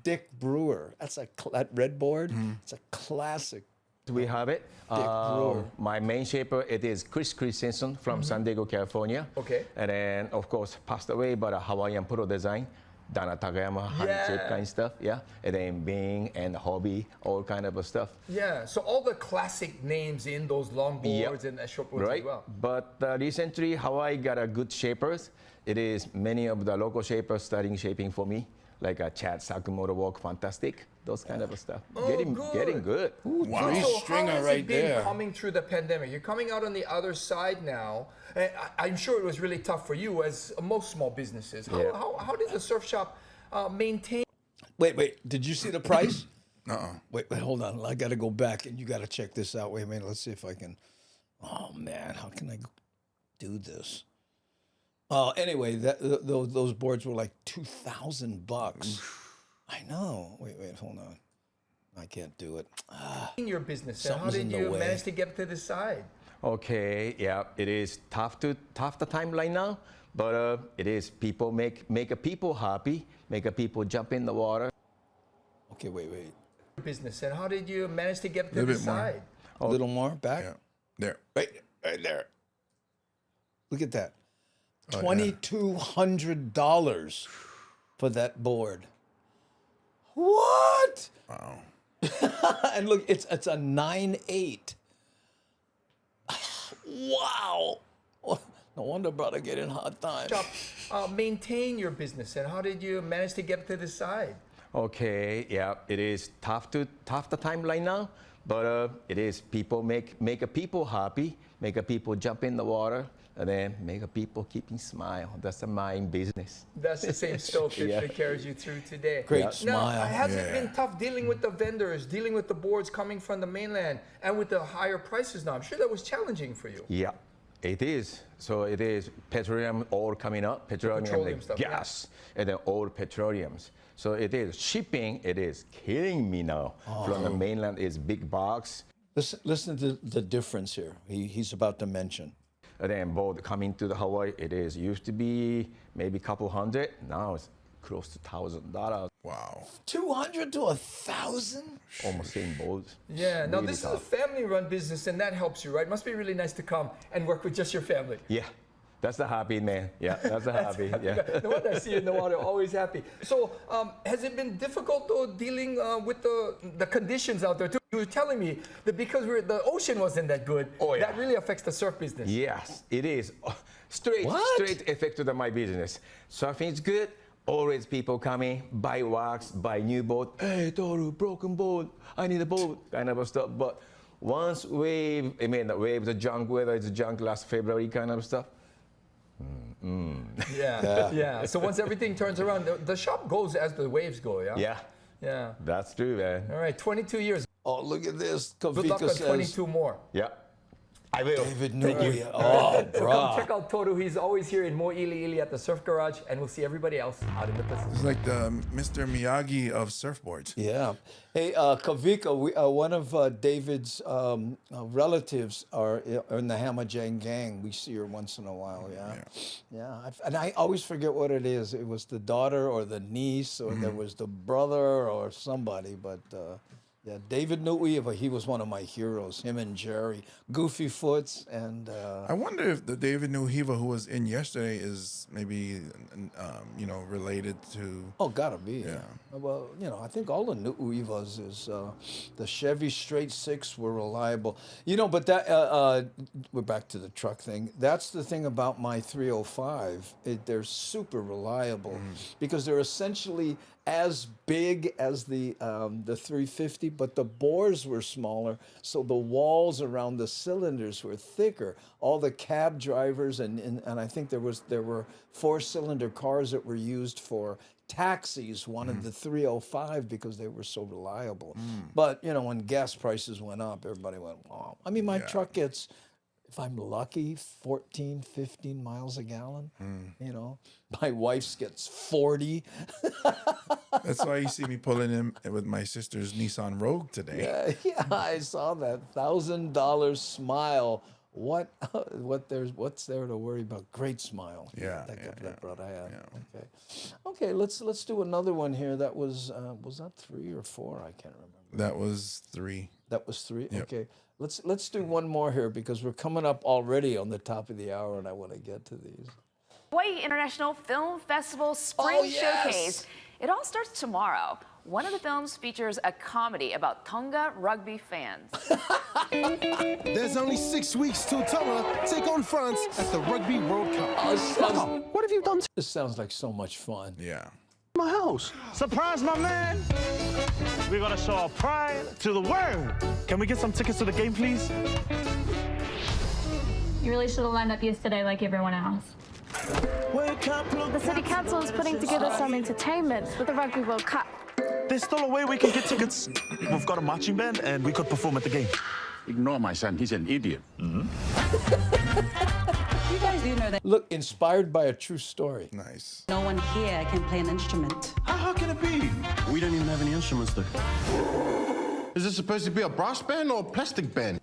Dick Brewer. That's that red board. It's a classic.
We have it.
Dick Brewer.
My main shaper, it is Chris Simpson from San Diego, California.
Okay.
And then, of course, passed away, but a Hawaiian Pro Design. Dana Takayama, hand-shape kind of stuff, and then Bing and Hobby, all kind of stuff.
Yeah, so all the classic names in those longboards and shortboards as well.
But recently, Hawaii got a good shapers. It is many of the local shapers starting shaping for me, like Chad Sakamoto Walk, fantastic, those kind of stuff. Getting good.
Ooh,
wow. So how has it been coming through the pandemic? You're coming out on the other side now. I'm sure it was really tough for you, as most small businesses. How did the surf shop maintain?
Wait. Did you see the price? Wait, hold on. I got to go back, and you got to check this out. Wait a minute. Let's see if I can. Oh man, how can I do this? Anyway, those boards were like $2,000. I know. Wait, hold on. I can't do it.
In your business, how did you manage to get to the side?
Okay, it is tough the timeline now, but it is people make a people happy, make a people jump in the water.
Okay, wait.
Business, and how did you manage to get to the side?
A little more back.
Yeah. There.
Right there. Look at that. $2,200 for that board. What?
Wow.
And look, it's a 9.8. Wow. No wonder brother getting hard time.
Maintain your business, and how did you manage to get to the side?
Okay, it is tough the timeline now, but it is people make a people happy, make a people jump in the water, and then make a people keeping smile. That's my business.
That's the same stoke that carries you through today.
Great smile.
Now, has it been tough dealing with the vendors, dealing with the boards coming from the mainland, and with the higher prices now? I'm sure that was challenging for you.
Yeah, it is. So it is petroleum all coming up, petroleum
stuff,
gas, and then all petroleums. So it is shipping. It is killing me now. From the mainland is big box.
Listen to the difference here. He's about to mention.
And then boat coming to the Hawaii, it is used to be maybe a couple hundred. Now it's close to $1,000.
Wow.
200 to 1,000?
Almost same boats.
Yeah. Now this is a family-run business, and that helps you, right? It must be really nice to come and work with just your family.
Yeah. That's a hobby, man. Yeah, that's a hobby. Yeah.
No wonder I see you in the water, always happy. So, has it been difficult though dealing with the conditions out there too? You were telling me that because the ocean wasn't that good, that really affects the surf business.
Yes, it is. Straight effect to my business. Surfing is good. Always people coming, buy wax, buy new boat. Hey, Toru, broken boat. I need a boat, kind of stuff. But once the wave, the junk weather, it's junk last February kind of stuff.
Yeah. So once everything turns around, the shop goes as the waves go, yeah?
Yeah.
Yeah.
That's true, man.
All right, 22 years.
Oh, look at this.
Good luck on 22 more.
Yeah. I will.
David
Thank
Nui.
you.
Oh,
So
bro.
come check out Toru. He's always here in Mo'iliili at the Surf Garage, and we'll see everybody else out in the Pacific.
It's like the Mr. Miyagi of surfboards.
Yeah. Hey, Kavika, one of David's relatives are in the Hamajang gang. We see her once in a while, yeah. And I always forget what it is. It was the daughter or the niece, or there was the brother or somebody, but... yeah, David Nuiva, he was one of my heroes, him and Jerry. Goofy Foots and...
I wonder if the David Nuiva who was in yesterday is maybe, related to...
Oh, gotta be, yeah. Well, I think all the Nuivas is... the Chevy Straight Six were reliable. But that... we're back to the truck thing. That's the thing about my 305. They're super reliable because they're essentially as big as the 350, but the bores were smaller, so the walls around the cylinders were thicker. All the cab drivers and I think there were 4-cylinder cars that were used for taxis wanted the 305 because they were so reliable. But when gas prices went up, everybody went, wow. I mean, my truck gets, if I'm lucky, 14, 15 miles a gallon. My wife's gets 40.
That's why you see me pulling in with my sister's Nissan Rogue today.
Yeah, I saw that $1,000 smile. What's there to worry about? Great smile. That brought I had. Yeah. Okay. Let's do another one here. That was that 3 or 4? I can't remember.
That was 3.
That was 3.
Yep.
Okay. Let's do one more here because we're coming up already on the top of the hour, and I want to get to these.
Hawaii International Film Festival Spring Showcase. It all starts tomorrow. One of the films features a comedy about Tonga rugby fans.
There's only 6 weeks till Tonga take on France at the Rugby World Cup.
What have you done? This sounds like so much fun.
Yeah.
My house.
Surprise, my man. We're gonna show our pride to the world. Can we get some tickets to the game, please?
You really should have lined up yesterday like everyone else.
The City Council is putting together some entertainment for the Rugby World Cup.
There's still a way we can get tickets. We've got a marching band and we could perform at the game.
Ignore my son, he's an idiot.
You guys do know that. Look, inspired by a true story.
Nice.
No one here can play an instrument.
How can it be? We don't even have any instruments though. Is this supposed to be a brass band or a plastic band?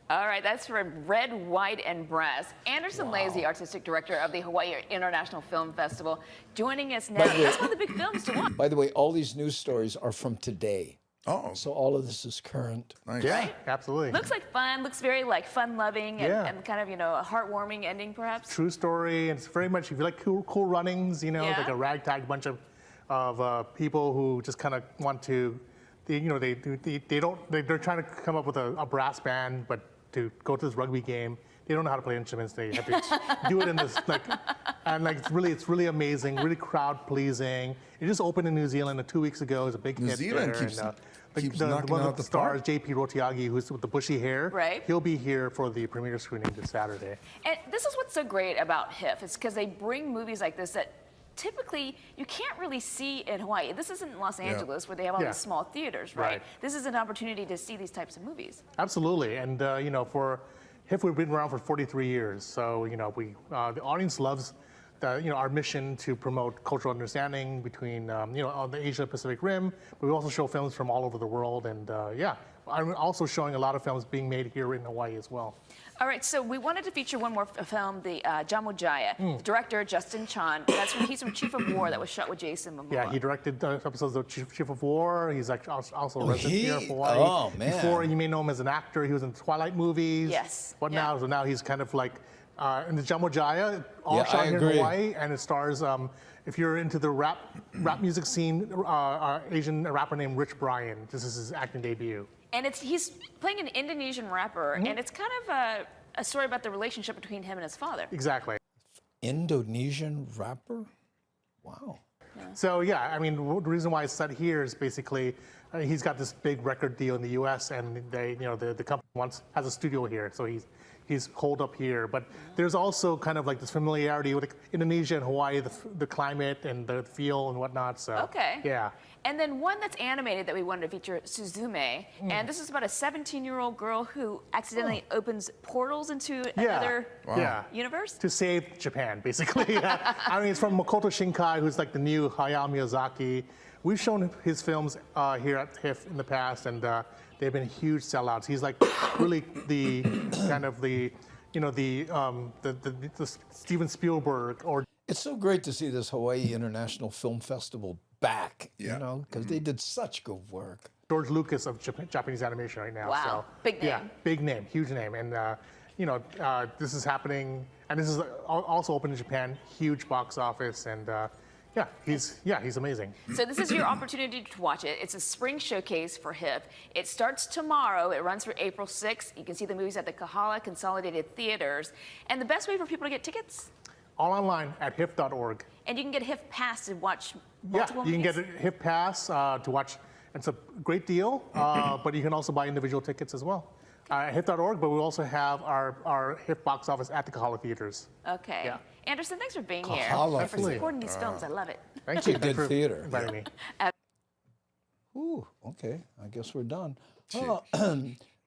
All right, that's from Red, White, and Brass. Anderson Lay is the artistic director of the Hawaii International Film Festival. Joining us now. That's one of the big films to watch.
By the way, all these news stories are from today.
Oh.
So all of this is current.
Nice.
Yeah, absolutely.
Looks like fun. Looks very fun-loving and kind of a heartwarming ending, perhaps.
True story, and it's very much if you like cool runnings, like a ragtag bunch of people who just kind of want to, they're trying to come up with a brass band, but to go to this rugby game, they don't know how to play instruments. They have to do it in this it's really amazing, really crowd pleasing. It just opened in New Zealand 2 weeks ago. It was a big hit there.
Keeps
the
knocking
one
out
of the
the
stars,
park.
JP Rotiagi, who's with the bushy hair.
Right.
He'll be here for the premiere screening this Saturday.
And this is what's so great about HIF. It's because they bring movies like this that typically you can't really see in Hawaii. This isn't Los Angeles where they have all these small theaters, right? This is an opportunity to see these types of movies.
Absolutely, and for HIF, we've been around for 43 years, so the audience loves our mission to promote cultural understanding between on the Asia Pacific Rim, but we also show films from all over the world, and I'm also showing a lot of films being made here in Hawaii as well.
All right, so we wanted to feature one more film, the Jamujaya. The director, Justin Chan. He's from Chief of War that was shot with Jason Momoa.
Yeah, he directed episodes of Chief of War. He's also a resident here of Hawaii.
Oh, man.
Before, you may know him as an actor. He was in Twilight movies.
Yes.
Now? So now he's kind of like In the Jamojaya, all shot here in Hawaii, and it stars, if you're into the rap music scene, Asian rapper named Rich Brian. This is his acting debut.
And he's playing an Indonesian rapper, and it's kind of a story about the relationship between him and his father.
Exactly.
Indonesian rapper? Wow.
Yeah. So yeah, I mean, the reason why it's set here is basically he's got this big record deal in the U.S. and the company has a studio here, so he's holed up here. But there's also kind of like this familiarity with Indonesia and Hawaii, the climate and the feel and whatnot. So
okay.
Yeah.
And then one that's animated that we wanted to feature, Suzume. And this is about a 17-year-old girl who accidentally opens portals into another universe?
To save Japan, basically. I mean, it's from Makoto Shinkai, who's like the new Hayao Miyazaki. We've shown his films here at HIF in the past, and they've been huge sellouts. He's like really the kind of the Steven Spielberg or.
It's so great to see this Hawaii International Film Festival back, you know, because they did such good work.
George Lucas of Japanese animation right now.
Wow,
so,
big name.
Yeah, big name, huge name. And, this is happening, and this is also open in Japan, huge box office, and he's amazing.
So this is your opportunity to watch it. It's a spring showcase for HIF. It starts tomorrow. It runs through April 6th. You can see the movies at the Kahala Consolidated Theaters. And the best way for people to get tickets?
All online at HIF.org.
And you can get HIF Pass to watch multiple
movies?
You
can get a HIF Pass to watch. It's a great deal, but you can also buy individual tickets as well. HIF.org, but we also have our HIF box office at the Kahala Theaters.
Okay.
Yeah.
Anderson, thanks for being here
Kahala
and for supporting these films. I love it.
Thank you.
It's a good theater.
Inviting me.
Ooh, okay. I guess we're done.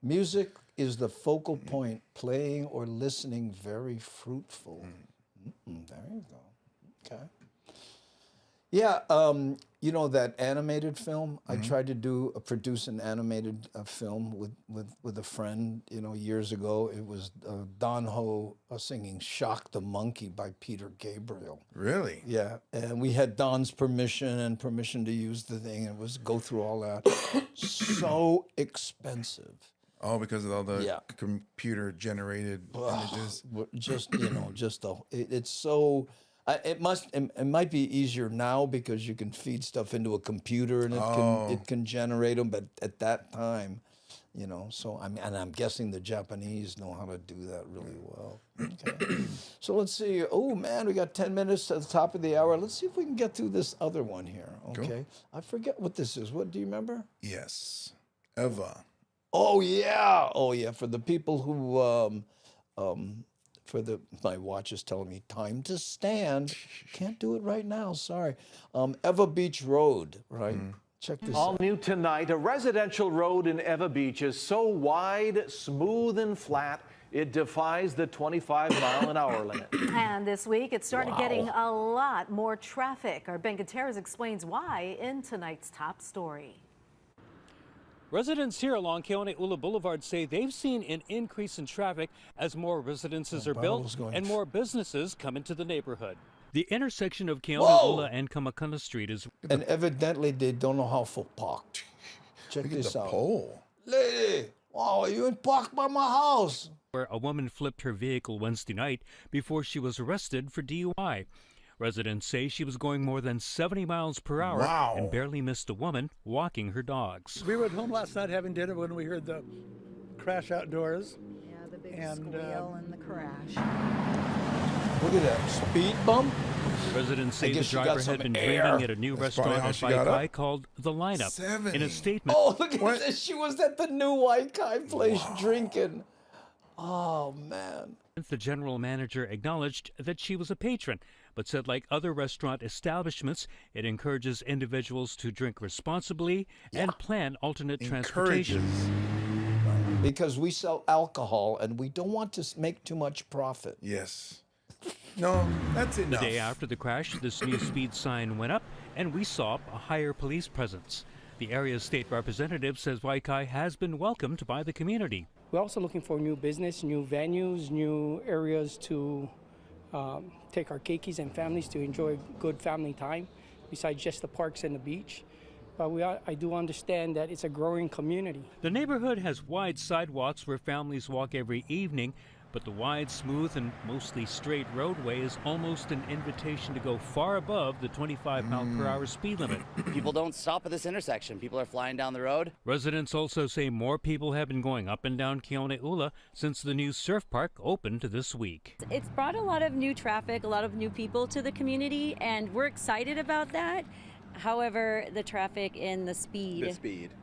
Music is the focal point. Playing or listening, very fruitful. There you go. Okay. Yeah, you know that animated film? I tried to produce an animated film with a friend, years ago. It was Don Ho singing "Shock the Monkey" by Peter Gabriel.
Really?
Yeah, and we had Don's permission to use the thing. And it was go through all that. So expensive.
Oh, because of all the computer-generated images.
It's so. It might be easier now because you can feed stuff into a computer and it can generate them. But at that time, so I'm guessing the Japanese know how to do that really well. Okay. So let's see. Oh man, we got 10 minutes at the top of the hour. Let's see if we can get through this other one here. Okay. Cool. I forget what this is. What do you remember?
Yes, Eva.
Oh yeah. For the people who my watch is telling me time to stand. Can't do it right now. Sorry. Ewa Beach Road, right? Check this out.
All new tonight, a residential road in Ewa Beach is so wide, smooth, and flat, it defies the 25-mile-an-hour limit.
And this week, it started getting a lot more traffic. Our Ben Gutierrez explains why in tonight's top story.
Residents here along Keone-Ula Boulevard say they've seen an increase in traffic as more residences are built and more businesses come into the neighborhood. The intersection of Keone-Ula and Kamakana Street is...
And evidently they don't know how to park. Check this out. Pole. Lady, wow, you in park by my house.
Where a woman flipped her vehicle Wednesday night before she was arrested for DUI. Residents say she was going more than 70 miles per hour and barely missed a woman walking her dogs.
We were at home last night having dinner when we heard the crash outdoors.
Yeah, the big squeal and the crash.
Look at that speed bump.
Residents say the driver had been drinking at a new restaurant at Waikai called The Lineup. In a statement...
Oh, look at this. She was at the new Waikai place drinking. Oh, man.
The general manager acknowledged that she was a patron, but said like other restaurant establishments, it encourages individuals to drink responsibly and plan alternate transportation.
Because we sell alcohol and we don't want to make too much profit.
Yes. No, that's enough.
The day after the crash, this new speed sign went up and we saw a higher police presence. The area's state representative says Waikai has been welcomed by the community.
We're also looking for new business, new venues, new areas to take our keikis and families to enjoy good family time, besides just the parks and the beach. But I do understand that it's a growing community.
The neighborhood has wide sidewalks where families walk every evening, But the wide, smooth, and mostly straight roadway is almost an invitation to go far above the 25-mile-per-hour speed limit.
People don't stop at this intersection. People are flying down the road.
Residents also say more people have been going up and down Keone'ula since the new surf park opened this week.
It's brought a lot of new traffic, a lot of new people to the community, and we're excited about that. However, the traffic and the speed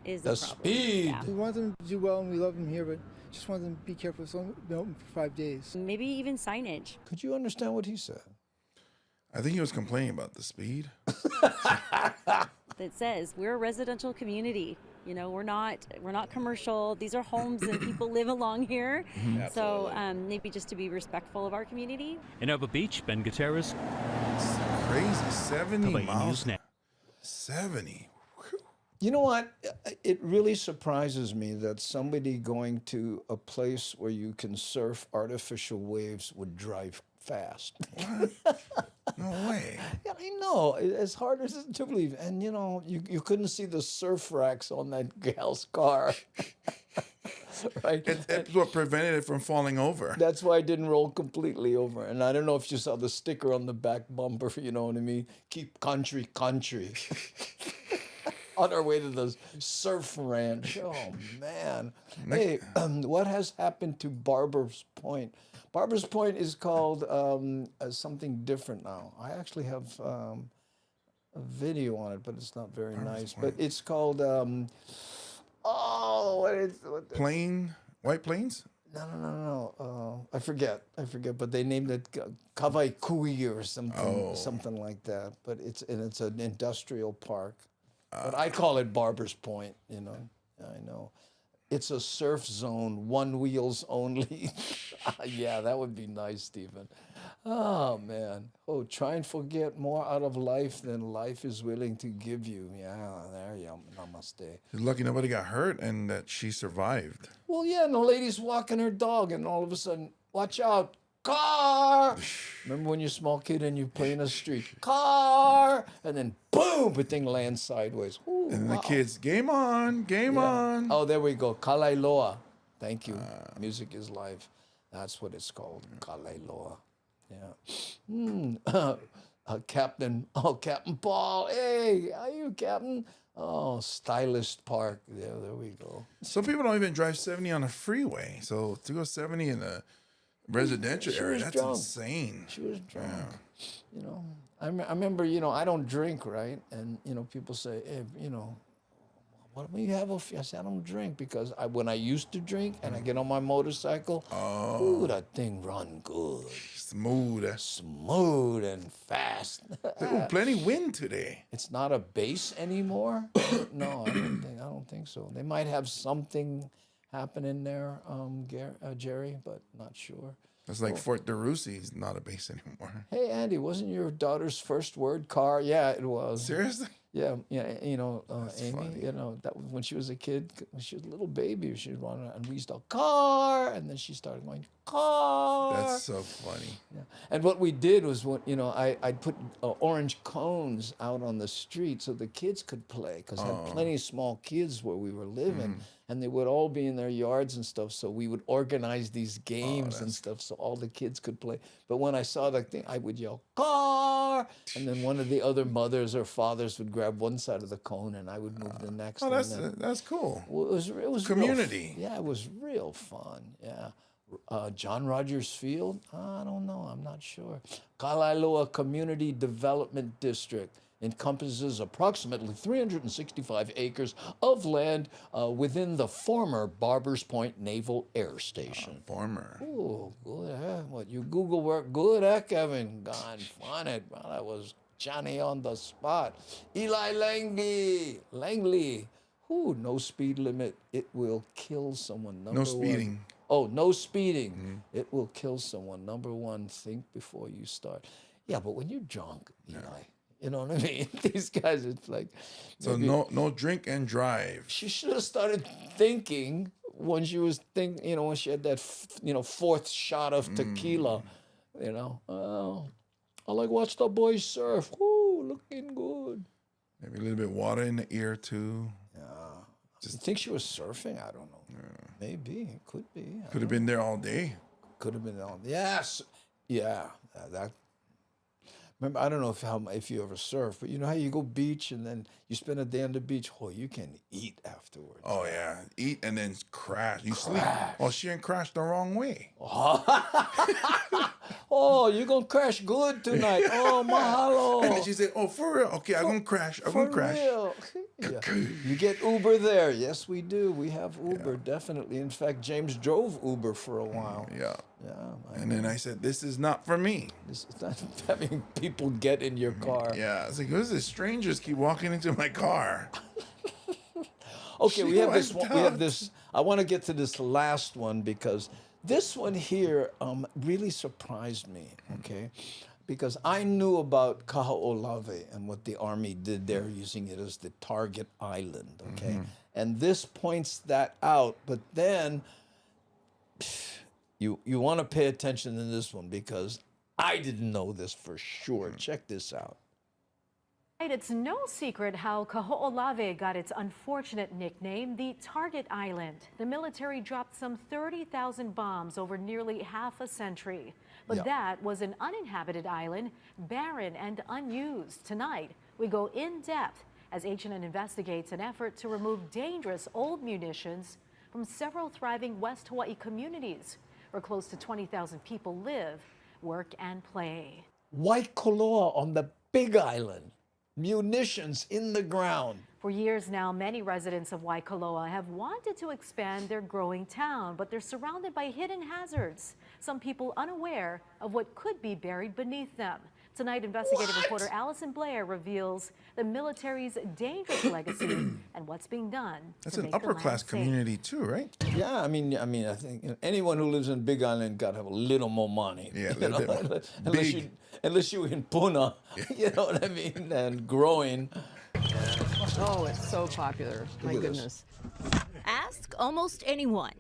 is the problem. Yeah.
We want them to do well and we love them here, but just want them to be careful. It's only been open for 5 days.
Maybe even signage.
Could you understand what he said?
I think he was complaining about the speed.
That says we're a residential community. You know, we're not commercial. These are homes and people live along here. So maybe just to be respectful of our community.
In Ewa Beach, Ben Gutierrez.
It's crazy, 70 miles. 70.
You know what? It really surprises me that somebody going to a place where you can surf artificial waves would drive fast.
No way.
Yeah, I know. As hard as it is to believe. And, you know, you couldn't see the surf racks on that gal's car. Right?
It's what prevented it from falling over.
That's why it didn't roll completely over. And I don't know if you saw the sticker on the back bumper, you know what I mean? Keep country. On our way to the surf ranch. Oh, man. Hey, what has happened to Barber's Point? Barber's Point is called something different now. I actually have a video on it, but it's not very nice. But it's called,
White Plains?
No. I forget. But they named it Kavaikui or something like that. But it's an industrial park. But I call it Barber's Point, you know. I know. It's a surf zone, one wheels only. Yeah, that would be nice, Stephen. Oh, man. Oh, try and forget more out of life than life is willing to give you. Yeah, there you go. Namaste.
She's lucky nobody got hurt and that she survived.
Well, yeah, and the lady's walking her dog, and all of a sudden, watch out. Car! Remember when you're a small kid and you play in the street? Car! And then boom, the thing lands sideways. Ooh,
and the kids, game on.
Oh, there we go. Kalailoa. Thank you. Music is life. That's what it's called. Kalailoa. Yeah. Captain Paul. Hey, how you, Captain? Oh, Stylist Park. There we go.
Some people don't even drive 70 on a freeway. So to go 70 in a residential area, that's drunk. Insane.
She was drunk. Yeah. You know, I remember, you know, I don't drink, right? And, you know, people say, hey, you know, what do you have? I said, I don't drink because when I used to drink and I get on my motorcycle, ooh, that thing run good. Smooth and fast.
Ooh, plenty wind today.
It's not a base anymore? No, I don't think so. They might have something happening there, Jerry, but not sure.
It's like Fort DeRussy is not a base anymore.
Hey, Andy, wasn't your daughter's first word car? Yeah, it was.
Seriously?
Yeah, you know, Amy,
funny.
you know, that was when she was a kid, when she was a little baby, she would run and we used to car, and then she started going, car.
That's so funny.
Yeah. And what we did was, you know, I'd put orange cones out on the street so the kids could play, because I had plenty of small kids where we were living, and they would all be in their yards and stuff, so we would organize these games and stuff so all the kids could play. But when I saw that thing, I would yell, car, and then one of the other mothers or fathers would grab one side of the cone and I would move the next.
Oh, that's cool.
Well, it was
community.
Yeah, it was real fun. Yeah. John Rogers Field? I don't know. I'm not sure. Kalailoa Community Development District encompasses approximately 365 acres of land within the former Barbers Point Naval Air Station.
Former.
Oh, good. Huh? What, you Google work good, huh, Kevin? God, find it. Well, that was Johnny on the spot. Eli Langley. Ooh, no speed limit. It will kill someone.
No speeding.
Oh, no speeding. It will kill someone. Number one, think before you start. Yeah, but when you're drunk, Eli, you know what I mean? These guys, it's like...
So no drink and drive.
She should have started thinking when she was when she had that, fourth shot of tequila, oh, I like watch the boys surf. Woo, looking good.
Maybe a little bit of water in the ear, too.
Yeah. You think she was surfing? I don't know. Yeah. Maybe. It could be.
Could have been there all day.
could have been on. Yes, yeah, that. Remember, I don't know if you ever surf, but you know how you go beach and then you spend a day on the beach. Oh, you can eat afterwards.
Oh yeah, eat and then crash. You sleep. Oh, she didn't crash the wrong way.
Oh, you're gonna crash good tonight. Oh, mahalo.
And then she said, "Oh, for real? Okay, I'm gonna crash. I'm gonna crash."
Real. Yeah. You get Uber there. Yes, we do. We have Uber, definitely. In fact, James drove Uber for a while.
Yeah.
Yeah.
And then I said, "This is not for me."
This is not having people get in your car.
Yeah. I was like, "Who's this? Strangers keep walking into my car."
Okay, we have this one. We have this. I want to get to this last one because this one here really surprised me. Okay, because I knew about Kaho'olawe and what the Army did there, using it as the target island. Okay, and this points that out. But then you want to pay attention to this one because I didn't know this for sure. Check this out.
It's no secret how Kaho'olawe got its unfortunate nickname, the Target Island. The military dropped some 30,000 bombs over nearly half a century. But that was an uninhabited island, barren and unused. Tonight, we go in depth as H&N investigates an effort to remove dangerous old munitions from several thriving West Hawaii communities where close to 20,000 people live, work, and play.
Waikoloa on the Big Island. Munitions in the ground.
For years now, many residents of Waikoloa have wanted to expand their growing town, but they're surrounded by hidden hazards. Some people unaware of what could be buried beneath them. Tonight, investigative reporter Allison Blair reveals the military's dangerous legacy and what's being done.
That's an upper class community too, right?
Yeah, I mean, I think anyone who lives in Big Island got to have a little more money.
Yeah,
you know? Unless you're in Puna, you know what I mean, and growing.
Oh, it's so popular. My goodness.
Ask almost anyone.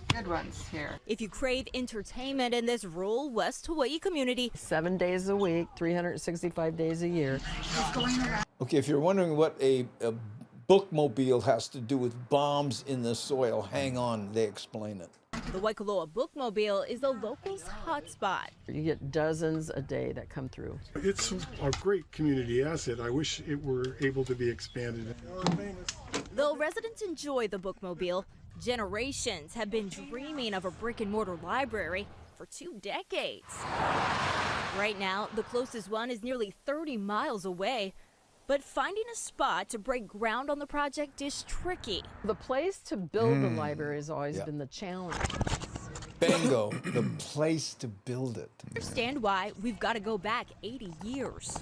Good ones here.
If you crave entertainment in this rural West Hawaii community,
7 days a week, 365 days a year.
Okay, if you're wondering what a bookmobile has to do with bombs in the soil, hang on, they explain it.
The Waikoloa Bookmobile is the locals' hotspot.
You get dozens a day that come through.
It's a great community asset. I wish it were able to be expanded.
Though residents enjoy the Bookmobile, generations have been dreaming of a brick-and-mortar library for 2 decades. Right now, the closest one is nearly 30 miles away, but finding a spot to break ground on the project is tricky.
The place to build the library has always been the challenge.
Bingo, the place to build it.
Understand why we've got to go back 80 years.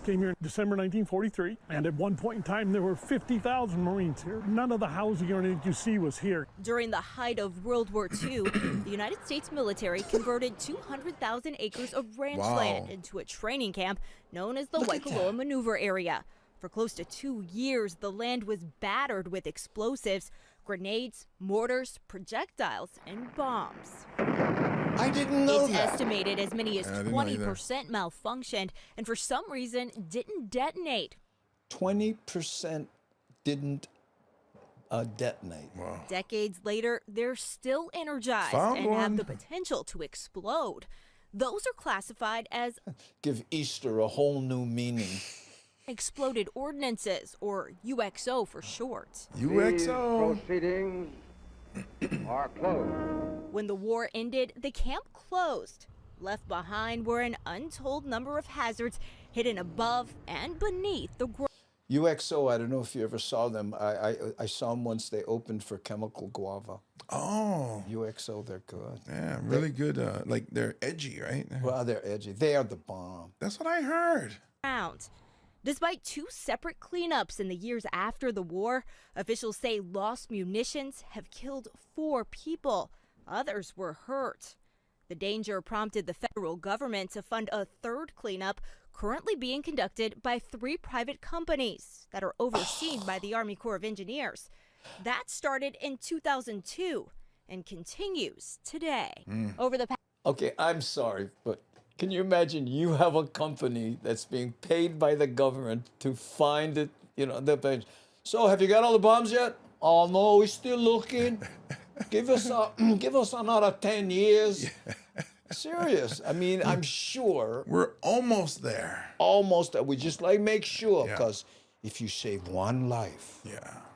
Came here in December 1943, and at one point in time there were 50,000 Marines here. None of the housing or anything you see was here.
During the height of World War II, the United States military converted 200,000 acres of ranch land into a training camp known as the Waikoloa Maneuver Area. For close to 2 years, the land was battered with explosives, grenades, mortars, projectiles, and bombs.
I didn't know
it's
that.
It's estimated as many as 20% malfunctioned and for some reason didn't detonate.
20% didn't detonate.
Wow.
Decades later, they're still energized and have the potential to explode. Those are classified as
give Easter a whole new meaning.
Exploded ordnances, or UXO for short.
UXO.
Proceedings are closed.
When the war ended, the camp closed. Left behind were an untold number of hazards hidden above and beneath the ground.
UXO, I don't know if you ever saw them. I saw them once. They opened for Chemical Guava.
Oh.
UXO, they're good.
Yeah, really good. Like they're edgy, right?
Well, they're edgy. They are the bomb.
That's what I heard.
Despite 2 separate cleanups in the years after the war, officials say lost munitions have killed 4 people. Others were hurt. The danger prompted the federal government to fund a 3rd cleanup currently being conducted by 3 private companies that are overseen by the Army Corps of Engineers. That started in 2002 and continues today. Over the past
Okay, I'm sorry, but can you imagine you have a company that's being paid by the government to find it, you know, so have you got all the bombs yet? Oh no, we're still looking. Give us another 10 years. Yeah. Serious. I mean, I'm sure.
We're almost there.
Almost. We just make sure, because if you save one life,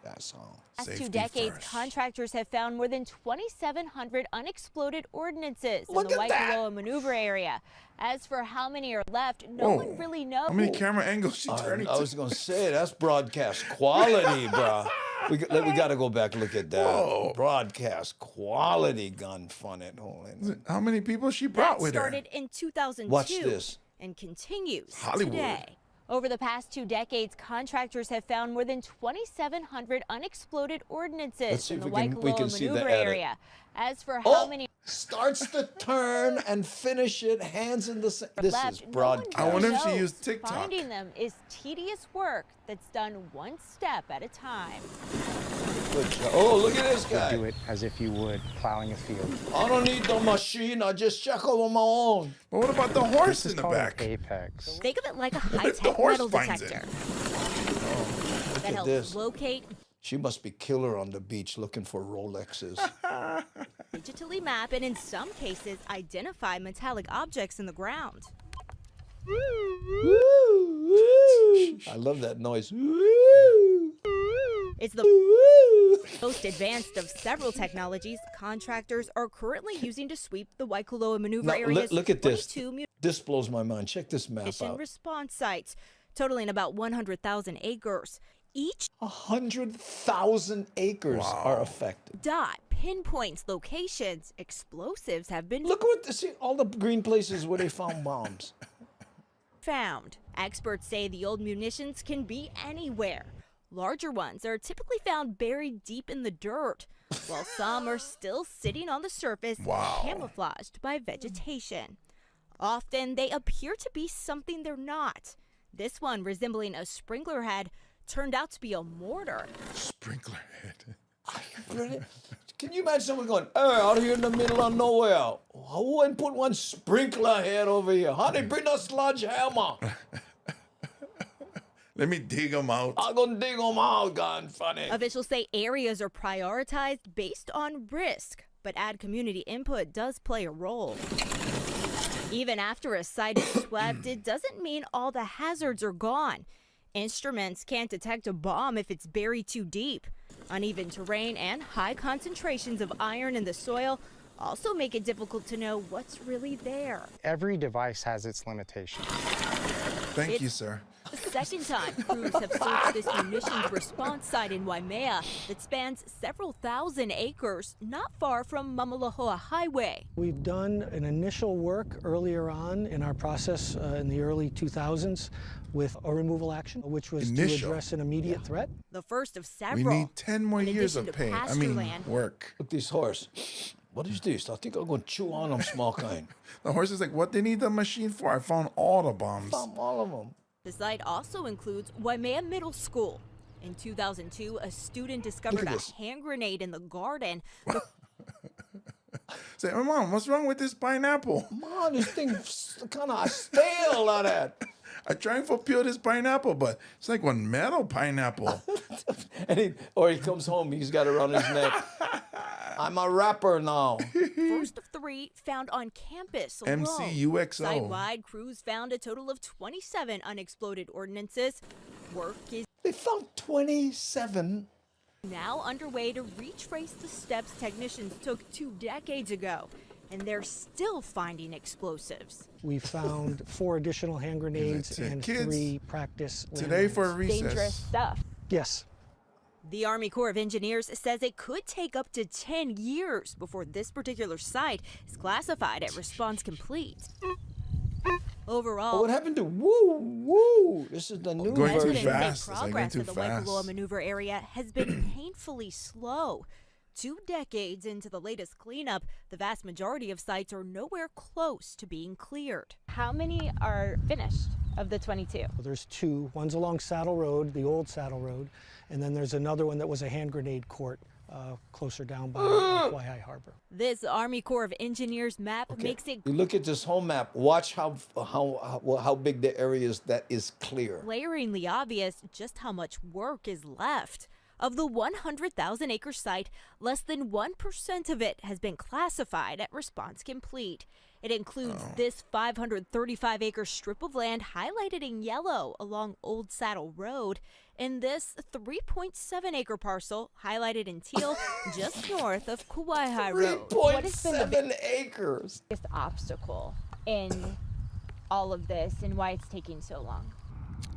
that's all.
Last 2 decades, contractors have found more than 2,700 unexploded ordnances in the Waikoloa maneuver area. As for how many are left, no one really knows.
How many camera angles she turning to?
I was going to say, that's broadcast quality, bro. We got to go back and look at that. Whoa. Broadcast quality gun fun at home.
How many people she brought with her?
Started in 2002.
Watch this.
And continues
Hollywood.
Today. Over the past 2 decades, contractors have found more than 2,700 unexploded ordnances in the Waikoloa maneuver area. As for how many
starts to turn and finish it, hands in the this is broadcast.
I wonder if she used TikTok.
Finding them is tedious work that's done one step at a time.
Good job. Oh, look at this guy.
Do it as if you would plowing a field.
I don't need the machine. I just check over my own.
But what about the horse in the back?
Apex.
Think of it like a high-tech metal detector that helps
this.
locate.
She must be killer on the beach looking for Rolexes.
Digitally map and in some cases identify metallic objects in the ground.
I love that noise.
It's the most advanced of several technologies contractors are currently using to sweep the Waikoloa maneuver area's
look at this. This blows my mind. Check this map out.
Response sites, totaling about 100,000 acres. Each
100,000 acres are affected.
Dot pinpoints locations explosives have been.
Look what see all the green places where they found bombs.
Found. Experts say the old munitions can be anywhere. Larger ones are typically found buried deep in the dirt, while some are still sitting on the surface, camouflaged by vegetation. Often they appear to be something they're not. This one, resembling a sprinkler head, turned out to be a mortar.
Sprinkler head.
Can you imagine someone going, hey, out here in the middle of nowhere, who went put one sprinkler head over here? How they bring a sledgehammer?
Let me dig them out.
I'm going to dig them out, gun funny.
Officials say areas are prioritized based on risk, but ad community input does play a role. Even after a site is swept, it doesn't mean all the hazards are gone. Instruments can't detect a bomb if it's buried too deep. Uneven terrain and high concentrations of iron in the soil also make it difficult to know what's really there.
Every device has its limitations.
Thank you, sir.
The second time crews have searched this munitions response site in Waimea that spans several thousand acres not far from Mamalahoa Highway.
We've done an initial work earlier on in our process in the early 2000s with a removal action, which was to address an immediate threat.
The first of several.
We need 10 more years of pay. Work.
Look, this horse. What is this? I think I'm going to chew on them, small kind.
The horse is like, what they need the machine for? I found all the bombs.
I found all of them.
The site also includes Waimea Middle School. In 2002, a student discovered a hand grenade in the garden.
Say, hey, Mom, what's wrong with this pineapple?
Mom, this thing's kind of stale on that.
I trying to peel this pineapple, but it's like one metal pineapple.
Or he comes home, he's got it around his neck. I'm a rapper now.
First of 3 found on campus alone.
MCUXO.
Site-wide, crews found a total of 27 unexploded ordnances. Work is
They found 27.
Now underway to retrace the steps technicians took 2 decades ago. And they're still finding explosives.
We found 4 additional hand grenades and 3 practice landmines.
Today for recess.
Dangerous stuff.
Yes.
The Army Corps of Engineers says it could take up to 10 years before this particular site is classified at response complete. Overall,
what happened to woo? This is the new
going
version.
too fast.
Progress of the Waikoloa maneuver area has been painfully slow. 2 decades into the latest cleanup, the vast majority of sites are nowhere close to being cleared. How many are finished of the 22?
Well, there's 2. One's along Saddle Road, the old Saddle Road, and then there's another one that was a hand grenade court closer down by Waihai Harbor.
This Army Corps of Engineers map makes it.
You look at this whole map. Watch how big the area is that is clear.
Glaringly obvious just how much work is left. Of the 100,000-acre site, less than 1% of it has been classified at response complete. It includes this 535-acre strip of land highlighted in yellow along Old Saddle Road, and this 3.7-acre parcel highlighted in teal just north of Kauai Road.
3.7 acres.
Biggest obstacle in all of this and why it's taking so long?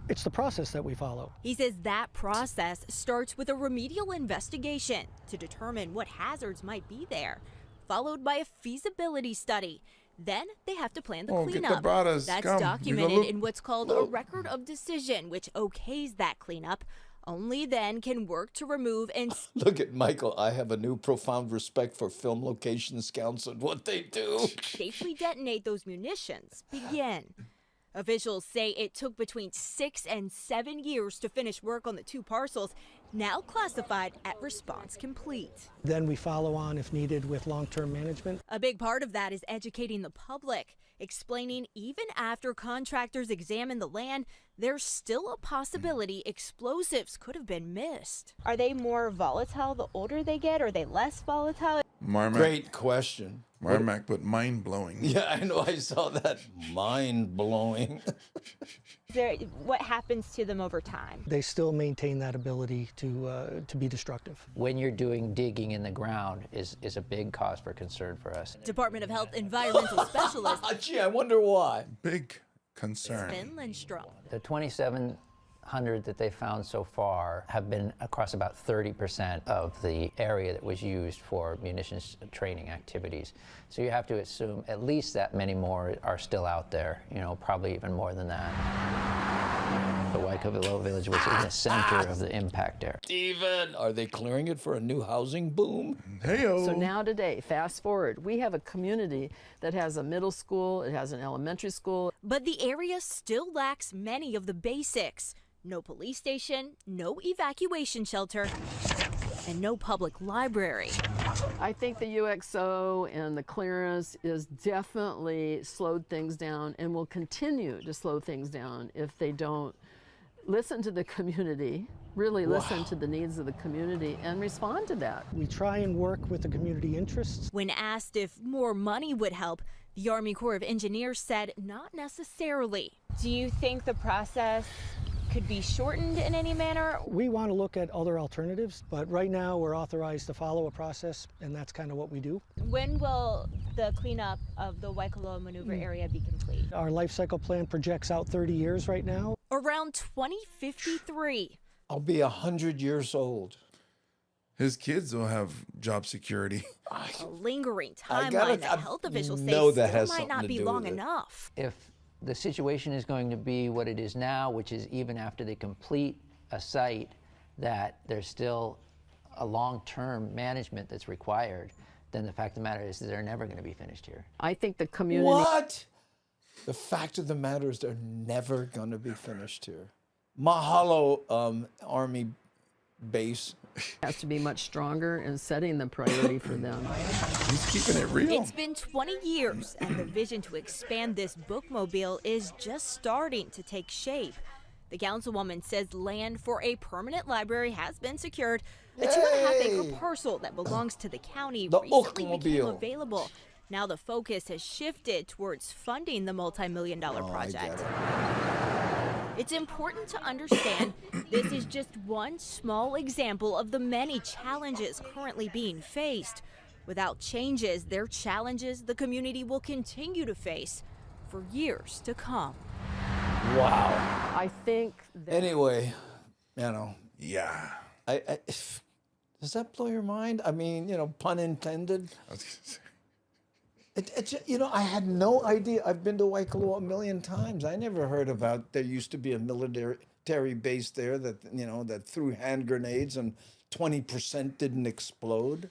It's the process that we follow.
He says that process starts with a remedial investigation to determine what hazards might be there, followed by a feasibility study. Then they have to plan the cleanup. That's documented in what's called a record of decision, which okays that cleanup. Only then can work to remove and
Look at Michael. I have a new profound respect for film location scouts and what they do.
safely detonate those munitions begin. Officials say it took between 6 and 7 years to finish work on the two parcels, now classified at response complete.
Then we follow on if needed with long-term management.
A big part of that is educating the public, explaining even after contractors examine the land, there's still a possibility explosives could have been missed. Are they more volatile the older they get, or are they less volatile?
Great question.
Marmac put mind-blowing.
Yeah, I know. I saw that. Mind-blowing.
What happens to them over time?
They still maintain that ability to be destructive.
When you're doing digging in the ground is a big cause for concern for us.
Department of Health environmental specialist.
Gee, I wonder why.
Big concern.
Ben Lindstrom.
The 2,700 that they found so far have been across about 30% of the area that was used for munitions training activities. So you have to assume at least that many more are still out there, probably even more than that. The Waikoloa Village was in the center of the impact area.
Steven, are they clearing it for a new housing boom?
So now today, fast forward, we have a community that has a middle school, it has an elementary school.
But the area still lacks many of the basics. No police station, no evacuation shelter, and no public library.
I think the UXO and the clearance is definitely slowed things down and will continue to slow things down if they don't listen to the community, really listen to the needs of the community and respond to that.
We try and work with the community interests.
When asked if more money would help, the Army Corps of Engineers said not necessarily. Do you think the process could be shortened in any manner?
We want to look at other alternatives, but right now we're authorized to follow a process, and that's kind of what we do.
When will the cleanup of the Waikoloa maneuver area be complete?
Our life cycle plan projects out 30 years right now.
Around 2053.
I'll be 100 years old.
His kids will have job security.
A lingering timeline that health officials say still might not be long enough.
If the situation is going to be what it is now, which is even after they complete a site, that there's still a long-term management that's required, then the fact of the matter is that they're never going to be finished here.
I think the community...
What? The fact of the matter is they're never going to be finished here. Mahalo, Army base.
Has to be much stronger in setting the priority for them.
He's keeping it real.
It's been 20 years, and the vision to expand this bookmobile is just starting to take shape. The councilwoman says land for a permanent library has been secured. A 2.5-acre parcel that belongs to the county recently became available. Now the focus has shifted towards funding the multi-million-dollar project. It's important to understand this is just one small example of the many challenges currently being faced. Without changes, they're challenges the community will continue to face for years to come.
Wow.
I think that...
Anyway,
Yeah.
Does that blow your mind? I mean, pun intended. I had no idea. I've been to Waikoloa a million times. I never heard about there used to be a military base there that, that threw hand grenades and 20% didn't explode.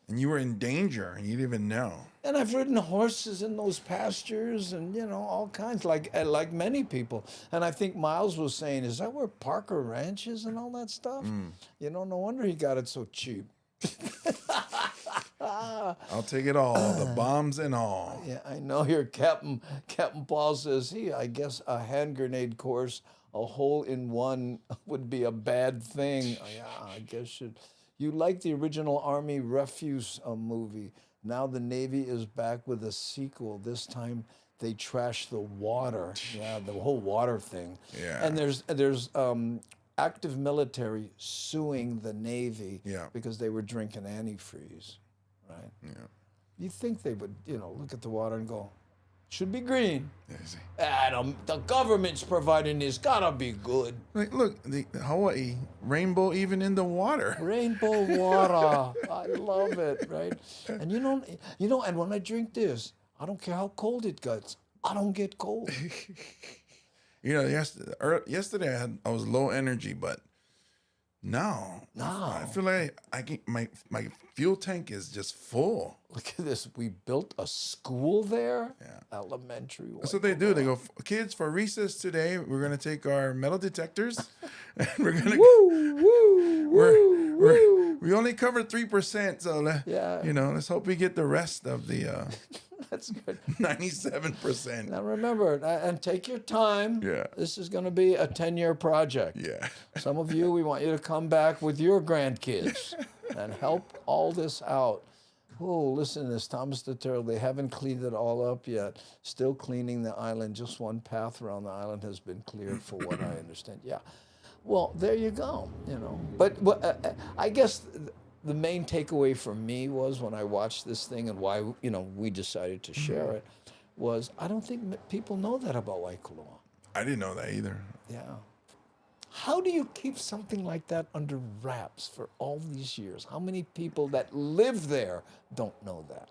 And you were in danger and you didn't even know.
And I've ridden horses in those pastures and, all kinds, like many people. And I think Miles was saying, is that where Parker Ranch is and all that stuff? No wonder he got it so cheap.
I'll take it all, the bombs and all.
Yeah, I know here Captain Paul says, I guess a hand grenade course a hole-in-one would be a bad thing. Yeah, I guess you like the original Army Refuse movie. Now the Navy is back with a sequel. This time they trash the water. Yeah, the whole water thing.
Yeah.
And there's active military suing the Navy because they were drinking antifreeze, right?
Yeah.
You think they would, look at the water and go, should be green. The government's providing this, gotta be good.
Like, look, the Hawaii, rainbow even in the water.
Rainbow water, I love it, right? And and when I drink this, I don't care how cold it gets, I don't get cold.
Yesterday I was low energy, but now I feel like my fuel tank is just full.
Look at this. We built a school there. Yeah. Elementary.
That's what they do. They go, kids, for recess today, we're gonna take our metal detectors, and we're gonna. We only covered 3%, so let's hope we get the rest of the.
That's good.
97%.
Now remember, and take your time.
Yeah.
This is going to be a 10-year project.
Yeah.
Some of you, we want you to come back with your grandkids and help all this out. Oh, listen to this. Thomas the Turtle, they haven't cleaned it all up yet. Still cleaning the island. Just one path around the island has been cleared for what I understand. Yeah. Well, there you go, But I guess the main takeaway for me was when I watched this thing and why, we decided to share it was I don't think people know that about Waikoloa.
I didn't know that either.
Yeah. How do you keep something like that under wraps for all these years? How many people that live there don't know that?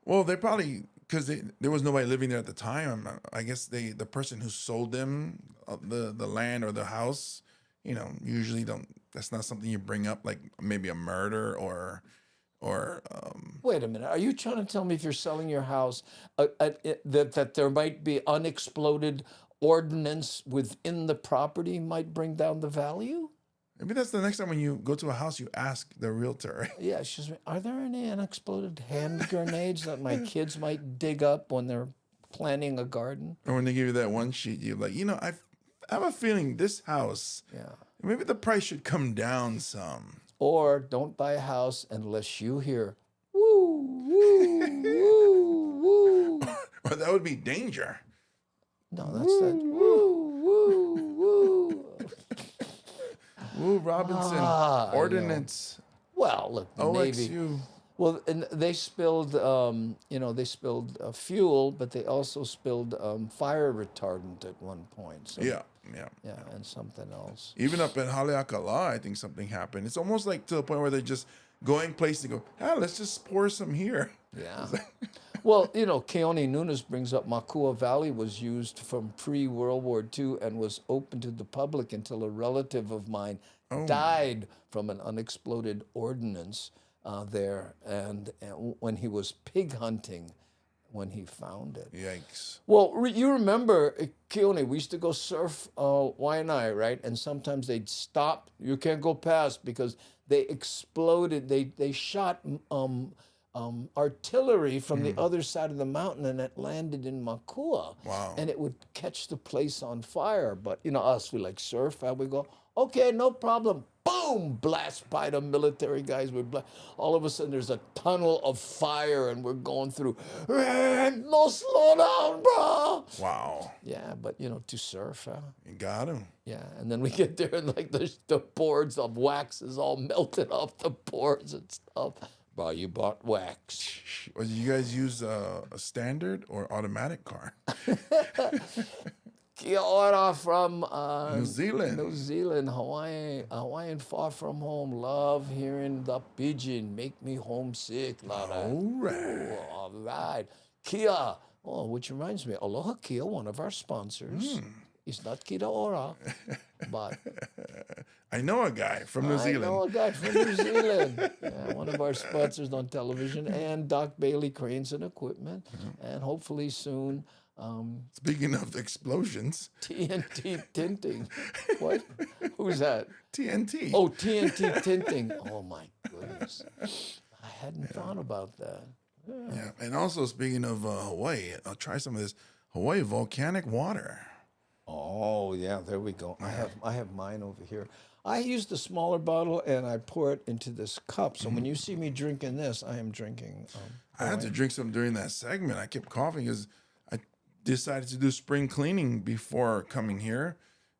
Well, they probably, because there was nobody living there at the time. I guess the person who sold them the land or the house, usually don't. That's not something you bring up, like maybe a murder or.
Wait a minute. Are you trying to tell me if you're selling your house that there might be unexploded ordnance within the property might bring down the value?
Maybe that's the next time when you go to a house, you ask the realtor.
Yeah, excuse me. Are there any unexploded hand grenades that my kids might dig up when they're planting a garden?
Or when they give you that one sheet, you're like, I have a feeling this house.
Yeah.
Maybe the price should come down some.
Or don't buy a house unless you hear woo, woo, woo, woo.
Or that would be danger.
No, that's that woo, woo, woo.
Woo, Robinson. Ordinance.
Well, look, the
OXU.
Navy. Well, and they spilled, fuel, but they also spilled fire retardant at one point. So,
yeah,
and something else.
Even up in Haleakala, I think something happened. It's almost like to the point where they're just going places to go, let's just pour some here.
Yeah. Well, Keone Nunes brings up Makua Valley was used from pre-World War II and was open to the public until a relative of mine died from an unexploded ordnance there, and when he was pig hunting when he found it.
Yikes.
Well, you remember, Keone, we used to go surf Waianae, right? And sometimes they'd stop. You can't go past because they exploded. They shot artillery from the other side of the mountain, and it landed in Makua.
Wow.
And it would catch the place on fire. But, us, we like surf, and we go, okay, no problem. Boom! Blast by the military guys. All of a sudden, there's a tunnel of fire, and we're going through. No, slow down, bro.
Wow.
Yeah, but, to surf.
You got him.
Yeah, and then we get there, and like the boards of wax is all melted off the boards and stuff. Bro, you bought wax.
Well, you guys use a standard or automatic car?
Kia ora from
New Zealand.
New Zealand, Hawaiian far from home. Love hearing the Pidgin. Make me homesick.
All right.
Ooh, all right. Kia. Oh, which reminds me, Aloha Kia, one of our sponsors. It's not Kia ora, but...
I know a guy from New Zealand.
I know a guy from New Zealand. Yeah, one of our sponsors on television, and Doc Bailey Cranes and Equipment, and hopefully soon...
Speaking of explosions.
TNT Tinting. What? Who's that?
TNT.
Oh, TNT Tinting. Oh, my goodness. I hadn't thought about that.
Yeah, and also speaking of Hawaii, I'll try some of this Hawaii volcanic water.
Oh, yeah, there we go. I have mine over here. I use the smaller bottle and I pour it into this cup. So when you see me drinking this, I am drinking.
I had to drink some during that segment. I kept coughing because I decided to do spring cleaning before coming here,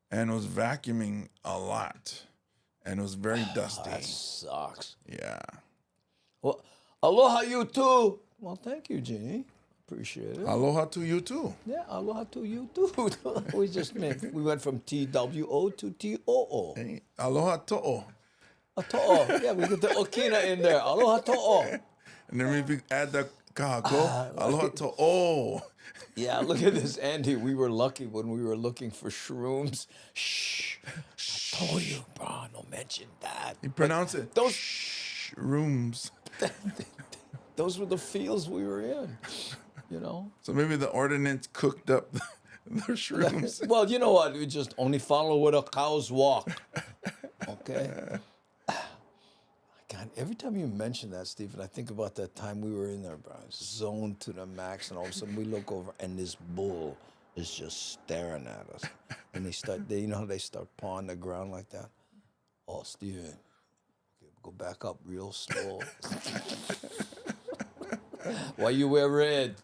and was vacuuming a lot, and it was very dusty.
That sucks.
Yeah.
Well, aloha you too. Well, thank you, Jeannie. Appreciate it.
Aloha to you too.
Yeah, aloha to you too. We went from TWO to TOO.
Hey, aloha to'o.
To'o. Yeah, we get the okina in there. Aloha to'o.
And then if you add the kahako, aloha to'o.
Yeah, look at this, Andy. We were lucky when we were looking for shrooms. Shh. I told you, bro, don't mention that.
You pronounce it.
Those
rooms.
Those were the fields we were in, you know?
So maybe the ordinance cooked up the shrooms.
Well, you know what? We just only follow where the cows walk. Okay? God, every time you mention that, Stephen, I think about that time we were in there, bro. Zoned to the max, and all of a sudden we look over, and this bull is just staring at us. And you know how they start pawing the ground like that? Oh, Stephen, okay, go back up real slow. Why you wear red?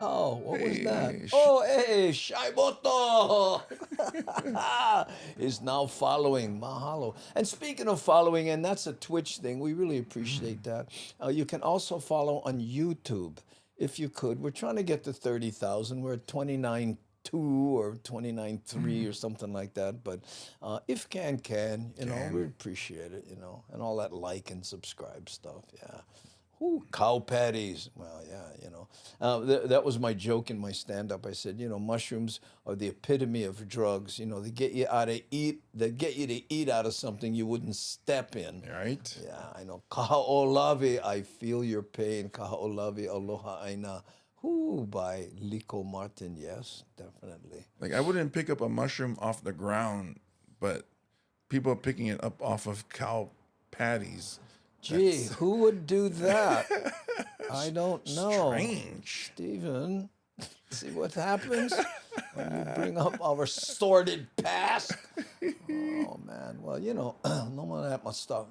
Oh, what was that? Oh, hey, Shaiboto is now following. Mahalo. And speaking of following, and that's a Twitch thing, we really appreciate that. You can also follow on YouTube, if you could. We're trying to get to 30,000. We're at 29.2 or 29.3 or something like that. But if can, you know, we appreciate it, you know, and all that like and subscribe stuff, yeah. Ooh, cow patties. Well, yeah, you know. That was my joke in my stand-up. I said, you know, mushrooms are the epitome of drugs. You know, they get you to eat out of something you wouldn't step in.
Right.
Yeah, I know. Kaha'olawe, I feel your pain. Kaha'olawe, aloha aina. Ooh, by Lico Martin. Yes, definitely.
Like, I wouldn't pick up a mushroom off the ground, but people are picking it up off of cow patties.
Gee, who would do that? I don't know.
Strange.
Stephen, see what happens when you bring up our sordid past? Oh, man. Well, you know, no more that much stuff.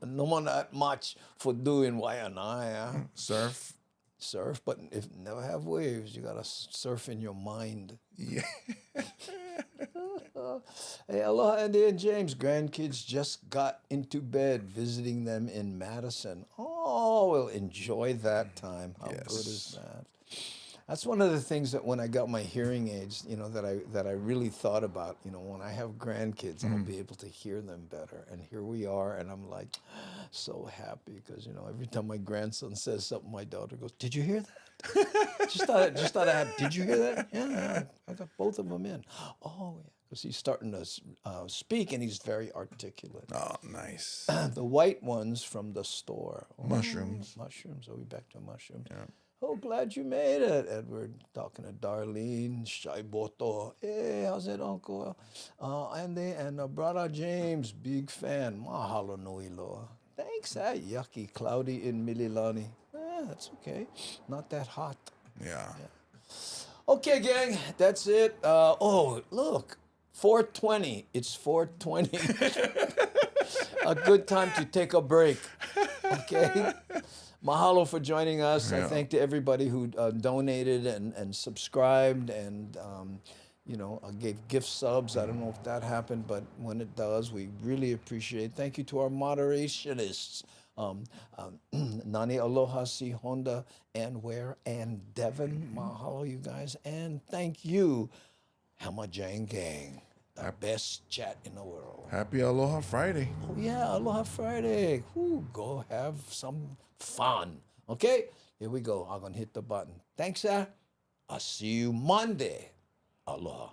No more that much for doing waianae. Surf, but if never have waves, you gotta surf in your mind.
Yeah.
Hey, aloha, Andy and James. Grandkids just got into bed, visiting them in Madison. Oh, we'll enjoy that time. How good is that? That's one of the things that when I got my hearing aids, you know, that I really thought about. You know, when I have grandkids, I'll be able to hear them better. And here we are, and I'm like, so happy because, you know, every time my grandson says something, my daughter goes, "Did you hear that?" just thought I had. Did you hear that? Yeah, I got both of them in. Oh yeah. Because he's starting to speak, and he's very articulate.
Oh, nice.
The white ones from the store.
Mushrooms.
Mushrooms. Are we back to mushrooms?
Yeah.
Oh, glad you made it, Edward. Talking to Darlene, Shaiboto. Hey, how's it, Uncle? Andy and brother James, big fan. Mahalo nui loa. Thanks, yucky, cloudy in Mililani. That's okay. Not that hot.
Yeah.
Okay, gang, that's it. Oh, look. 4:20. It's 4:20. A good time to take a break. Okay? Mahalo for joining us. I thank to everybody who donated and subscribed and, you know, gave gift subs. I don't know if that happened, but when it does, we really appreciate it. Thank you to our moderationists. Nani Aloha, Si Honda, and Ware, and Devin. Mahalo, you guys. And thank you, Hamajang Gang. The best chat in the world.
Happy Aloha Friday.
Oh, yeah, Aloha Friday. Whew, go have some fun. Okay? Here we go. I'm going to hit the button. Thanks, sir. I'll see you Monday. Aloha.